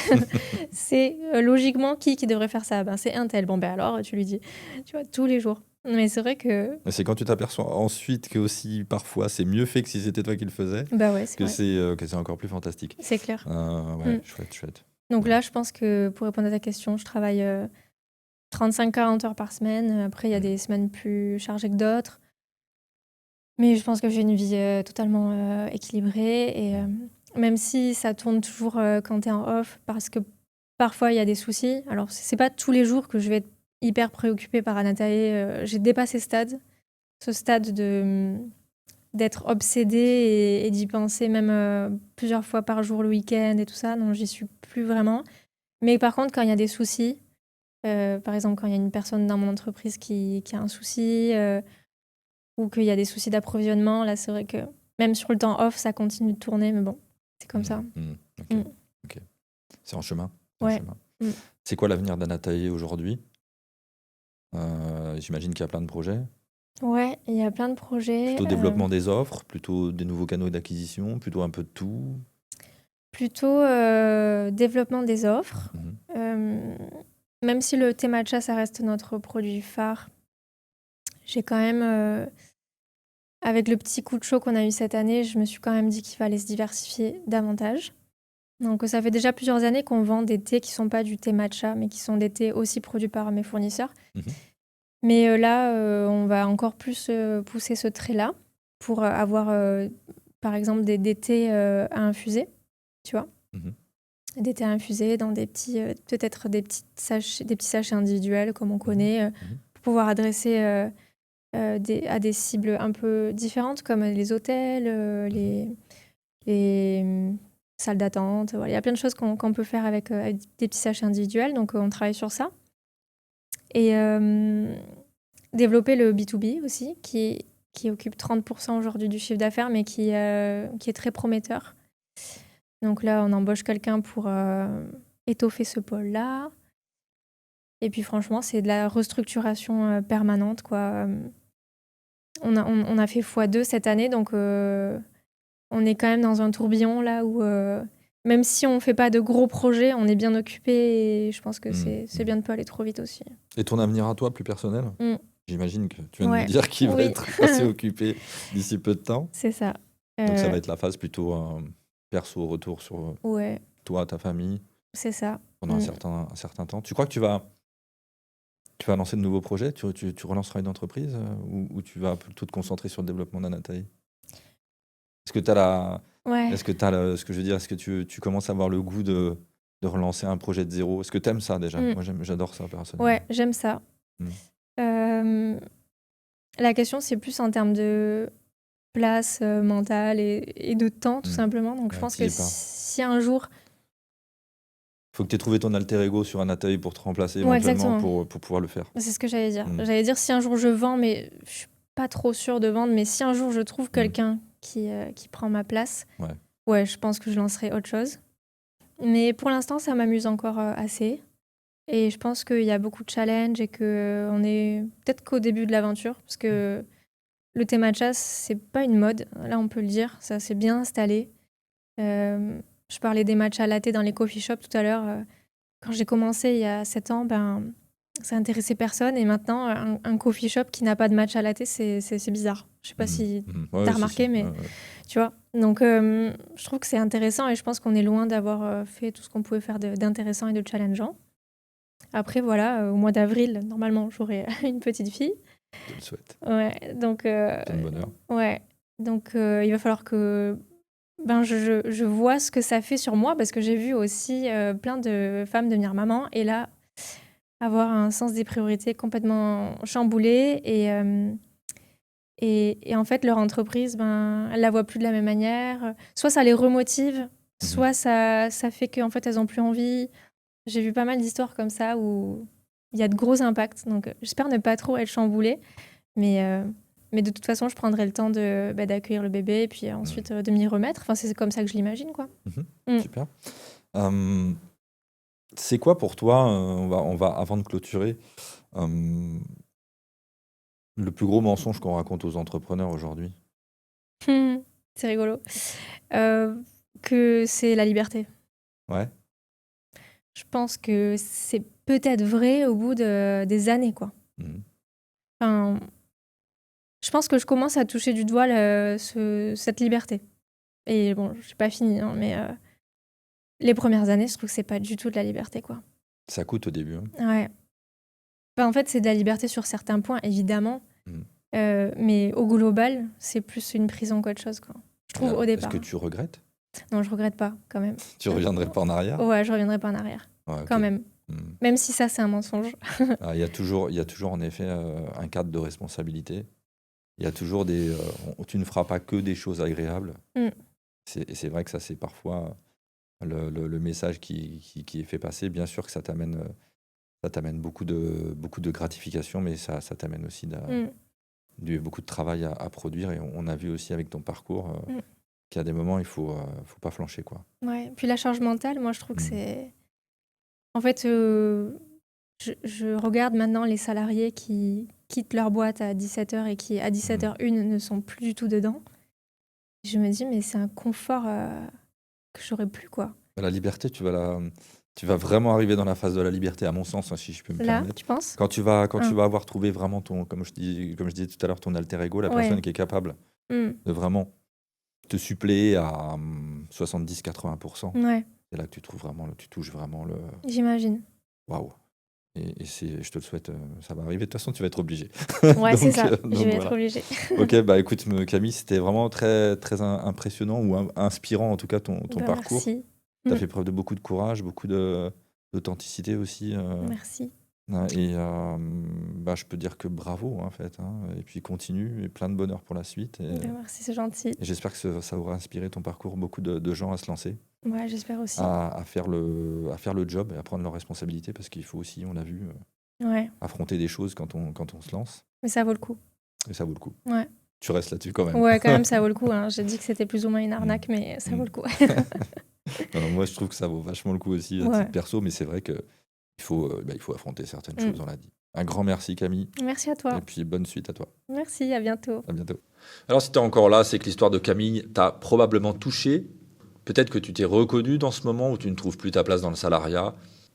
C'est logiquement qui devrait faire ça? Ben, c'est un tel. Bon, ben alors, tu lui dis, tu vois, tous les jours. Mais c'est vrai que, Mais c'est quand tu t'aperçois ensuite que aussi parfois c'est mieux fait que si c'était toi qui le faisais, bah ouais, c'est vrai, que c'est encore plus fantastique. c'est clair. Ouais, Mm. chouette, chouette. Donc Ouais. là, je pense que pour répondre à ta question, je travaille 35-40 heures par semaine. Après, il y a Hmm. des semaines plus chargées que d'autres. Mais je pense que j'ai une vie totalement équilibrée. Et même si ça tourne toujours quand tu es en off, parce que parfois il y a des soucis. Alors, c'est pas tous les jours que je vais être hyper préoccupée par Anatae. J'ai dépassé ce stade d'être obsédée et d'y penser même plusieurs fois par jour le week-end et tout ça. Non, j'y suis plus vraiment. Mais par contre, quand il y a des soucis, par exemple, quand il y a une personne dans mon entreprise qui a un souci, ou qu'il y a des soucis d'approvisionnement, là, c'est vrai que même sur le temps off, ça continue de tourner, mais bon, c'est comme ça. Ok, Mm. ok. C'est en chemin. C'est en Ouais. chemin. Mm. C'est quoi l'avenir d'Anatae aujourd'hui? J'imagine qu'il y a plein de projets. Ouais, il y a plein de projets. Plutôt développement des offres, plutôt des nouveaux canaux d'acquisition, plutôt un peu de tout. Plutôt développement des offres. Mhm. Même si le thé matcha, ça reste notre produit phare, j'ai quand même, avec le petit coup de chaud qu'on a eu cette année, je me suis quand même dit qu'il fallait se diversifier davantage. Donc ça fait déjà plusieurs années qu'on vend des thés qui sont pas du thé matcha, mais qui sont des thés aussi produits par mes fournisseurs. Mhm. Mais là, on va encore plus pousser ce trait-là pour avoir, par exemple, des thés à infuser, tu vois. Mhm. Des thés à infuser dans des petits, peut-être des petits sachets individuels comme on connaît, Mhm. pour pouvoir adresser à des cibles un peu différentes comme les hôtels, les salles d'attente. Voilà. Il y a plein de choses qu'on peut faire avec des petits sachets individuels, donc on travaille sur ça. Et développer le B2B aussi, qui occupe 30% aujourd'hui du chiffre d'affaires, mais qui est très prometteur. Donc là, on embauche quelqu'un pour étoffer ce pôle-là. Et puis franchement, c'est de la restructuration permanente, quoi. On a fait x2 cette année, donc on est quand même dans un tourbillon là où, même si on ne fait pas de gros projets, on est bien occupé et je pense que c'est bien de ne pas aller trop vite aussi. Et ton avenir à toi, plus personnel? Mm. J'imagine que tu viens de me Ouais, dire qu'il va oui, être assez occupé d'ici peu de temps. c'est ça. Donc ça va être la phase plutôt perso, retour sur Ouais, toi, ta famille, c'est ça. pendant Mm. un certain temps. Tu crois que tu vas lancer de nouveaux projets? Tu relanceras une entreprise ou tu vas plutôt te concentrer sur le développement d'Anatae? Est-ce que tu as Ouais. ce que je veux dire, est-ce que tu commences à avoir le goût de relancer un projet de zéro. Est-ce que tu aimes ça déjà? Mm. Moi, j'adore ça personnellement. Ouais, j'aime ça. La question, c'est plus en termes de place mentale et de temps, tout simplement. Donc, je pense que si un jour... Faut que tu aies trouvé ton alter ego sur un atelier pour te remplacer Ouais, éventuellement exactement. pour pouvoir le faire. C'est ce que j'allais dire. J'allais dire si un jour je vends, mais je suis pas trop sûre de vendre, mais si un jour je trouve quelqu'un qui prend ma place, ouais, je pense que je lancerai autre chose. Mais pour l'instant, ça m'amuse encore assez. Et je pense qu'il y a beaucoup de challenges et qu'on est peut-être qu'au début de l'aventure, parce que le thé matcha, c'est pas une mode, là on peut le dire, ça s'est bien installé. Je parlais des matcha latte dans les coffee shops tout à l'heure. Quand j'ai commencé il y a 7 ans, ça intéressait personne. Et maintenant, un coffee shop qui n'a pas de matcha latte, c'est bizarre. Je sais pas si tu as remarqué, mais tu vois. Donc, je trouve que c'est intéressant et je pense qu'on est loin d'avoir fait tout ce qu'on pouvait faire d'intéressant et de challengeant. Après, voilà, au mois d'avril, normalement, j'aurai une petite fille. Je te le souhaite. Ouais, donc... Ton bonheur. Ouais, donc il va falloir que... je vois ce que ça fait sur moi parce que j'ai vu aussi plein de femmes devenir maman et là, avoir un sens des priorités complètement chamboulé et en fait, leur entreprise, elle la voit plus de la même manière. Soit ça les remotive, soit ça fait qu'en fait, elles n'ont plus envie. J'ai vu pas mal d'histoires comme ça où il y a de gros impacts. Donc, j'espère ne pas trop être chamboulée. Mais de toute façon, je prendrai le temps d'accueillir le bébé et puis ensuite de m'y remettre. Enfin, c'est comme ça que je l'imagine, quoi. Super. C'est quoi pour toi, on va avant de clôturer, le plus gros mensonge qu'on raconte aux entrepreneurs aujourd'hui? C'est rigolo. Que c'est la liberté. Ouais. Je pense que c'est peut-être vrai au bout des années, quoi. Enfin, je pense que je commence à toucher du doigt cette liberté. Et bon, je n'ai pas fini, hein, mais les premières années, je trouve que c'est pas du tout de la liberté, quoi. Ça coûte au début. Ouais. En fait, c'est de la liberté sur certains points, évidemment. Mais au global, c'est plus une prison qu'autre chose, quoi. Je trouve au départ. Est-ce que tu regrettes? Non, je regrette pas, quand même. Tu reviendrais pas en arrière? Ouais, je reviendrai pas en arrière, quand même. Même si ça, c'est un mensonge. Il y a toujours en effet un cadre de responsabilité. Il y a toujours tu ne feras pas que des choses agréables. C'est vrai que ça, c'est parfois le message qui est fait passer. Bien sûr que ça t'amène beaucoup de gratification, mais ça t'amène aussi beaucoup de travail à produire. Et on a vu aussi avec ton parcours qu'il y a des moments, il faut pas flancher, quoi. Ouais. Puis la charge mentale, moi, je trouve que c'est... En fait, je regarde maintenant les salariés qui quittent leur boîte à 17h et qui, à 17h01, ne sont plus du tout dedans. Je me dis, mais c'est un confort que j'aurais plus, quoi. La liberté, tu vas vraiment arriver dans la phase de la liberté, à mon sens, hein, si je peux me permettre. Là, tu penses? Quand tu vas avoir trouvé vraiment comme je disais tout à l'heure, ton alter ego, la personne qui est capable de vraiment te suppléer à 70-80%. C'est là que tu touches vraiment le... J'imagine. Waouh. Et je te le souhaite, ça va arriver. De toute façon, tu vas être obligé. Ouais, c'est ça. Je vais être obligée. Ok, écoute, Camille, c'était vraiment très, très impressionnant ou inspirant, en tout cas, ton parcours. Merci. Tu as fait preuve de beaucoup de courage, beaucoup d'authenticité aussi. Merci. Et je peux dire que bravo, en fait. Et puis continue, et plein de bonheur pour la suite. Merci, c'est gentil. Et j'espère que ça aura inspiré ton parcours, beaucoup de gens à se lancer. Ouais, j'espère aussi. À faire le job et à prendre leurs responsabilités, parce qu'il faut aussi, on l'a vu, affronter des choses quand on se lance. Mais ça vaut le coup. Et ça vaut le coup. Ouais. Tu restes là-dessus quand même. Ouais, quand même, ça vaut le coup. J'ai dit que c'était plus ou moins une arnaque, mais ça vaut le coup. Alors, moi, je trouve que ça vaut vachement le coup aussi, à titre perso, mais c'est vrai qu'il faut affronter certaines choses, on l'a dit. Un grand merci, Camille. Merci à toi. Et puis, bonne suite à toi. Merci, à bientôt. À bientôt. Alors, si tu es encore là, c'est que l'histoire de Camille t'a probablement touché. Peut-être que tu t'es reconnu dans ce moment où tu ne trouves plus ta place dans le salariat,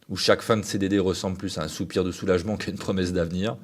où chaque fin de CDD ressemble plus à un soupir de soulagement qu'à une promesse d'avenir.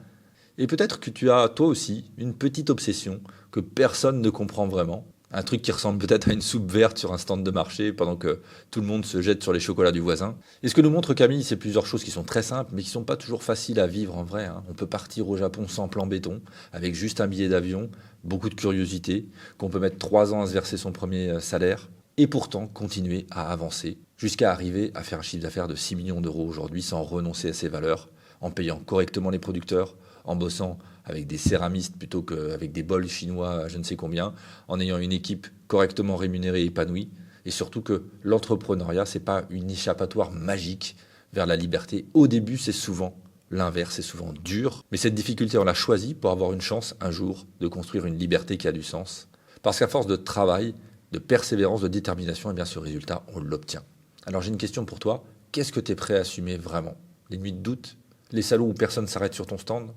Et peut-être que tu as, toi aussi, une petite obsession que personne ne comprend vraiment. Un truc qui ressemble peut-être à une soupe verte sur un stand de marché pendant que tout le monde se jette sur les chocolats du voisin. Et ce que nous montre Camille, c'est plusieurs choses qui sont très simples, mais qui ne sont pas toujours faciles à vivre en vrai. On peut partir au Japon sans plan béton, avec juste un billet d'avion, beaucoup de curiosité, qu'on peut mettre 3 ans à se verser son premier salaire, et pourtant continuer à avancer jusqu'à arriver à faire un chiffre d'affaires de 6 millions d'euros aujourd'hui sans renoncer à ses valeurs, en payant correctement les producteurs, en bossant avec des céramistes plutôt qu'avec des bols chinois à je ne sais combien, en ayant une équipe correctement rémunérée et épanouie, et surtout que l'entrepreneuriat, c'est pas une échappatoire magique vers la liberté. Au début, c'est souvent l'inverse, c'est souvent dur, mais cette difficulté, on l'a choisie pour avoir une chance un jour de construire une liberté qui a du sens. Parce qu'à force de travail, de persévérance, de détermination, et bien ce résultat, on l'obtient. Alors j'ai une question pour toi, qu'est-ce que tu es prêt à assumer vraiment? Les nuits de doute? Les salons où personne s'arrête sur ton stand?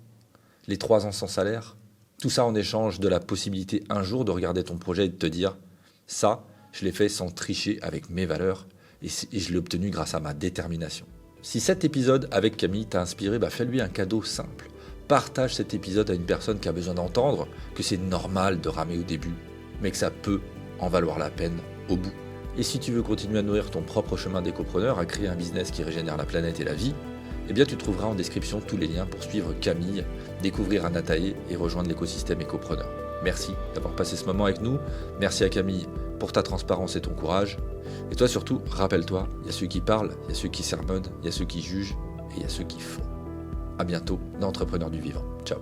Les 3 ans sans salaire? Tout ça en échange de la possibilité un jour de regarder ton projet et de te dire « ça, je l'ai fait sans tricher avec mes valeurs et je l'ai obtenu grâce à ma détermination ». Si cet épisode avec Camille t'a inspiré, fais-lui un cadeau simple. Partage cet épisode à une personne qui a besoin d'entendre que c'est normal de ramer au début, mais que ça peut en valoir la peine au bout. Et si tu veux continuer à nourrir ton propre chemin d'écopreneur, à créer un business qui régénère la planète et la vie, eh bien tu trouveras en description tous les liens pour suivre Camille, découvrir Anatae et rejoindre l'écosystème écopreneur. Merci d'avoir passé ce moment avec nous. Merci à Camille pour ta transparence et ton courage. Et toi surtout, rappelle-toi, il y a ceux qui parlent, il y a ceux qui sermonnent, il y a ceux qui jugent et il y a ceux qui font. À bientôt dans Entrepreneurs du Vivant. Ciao.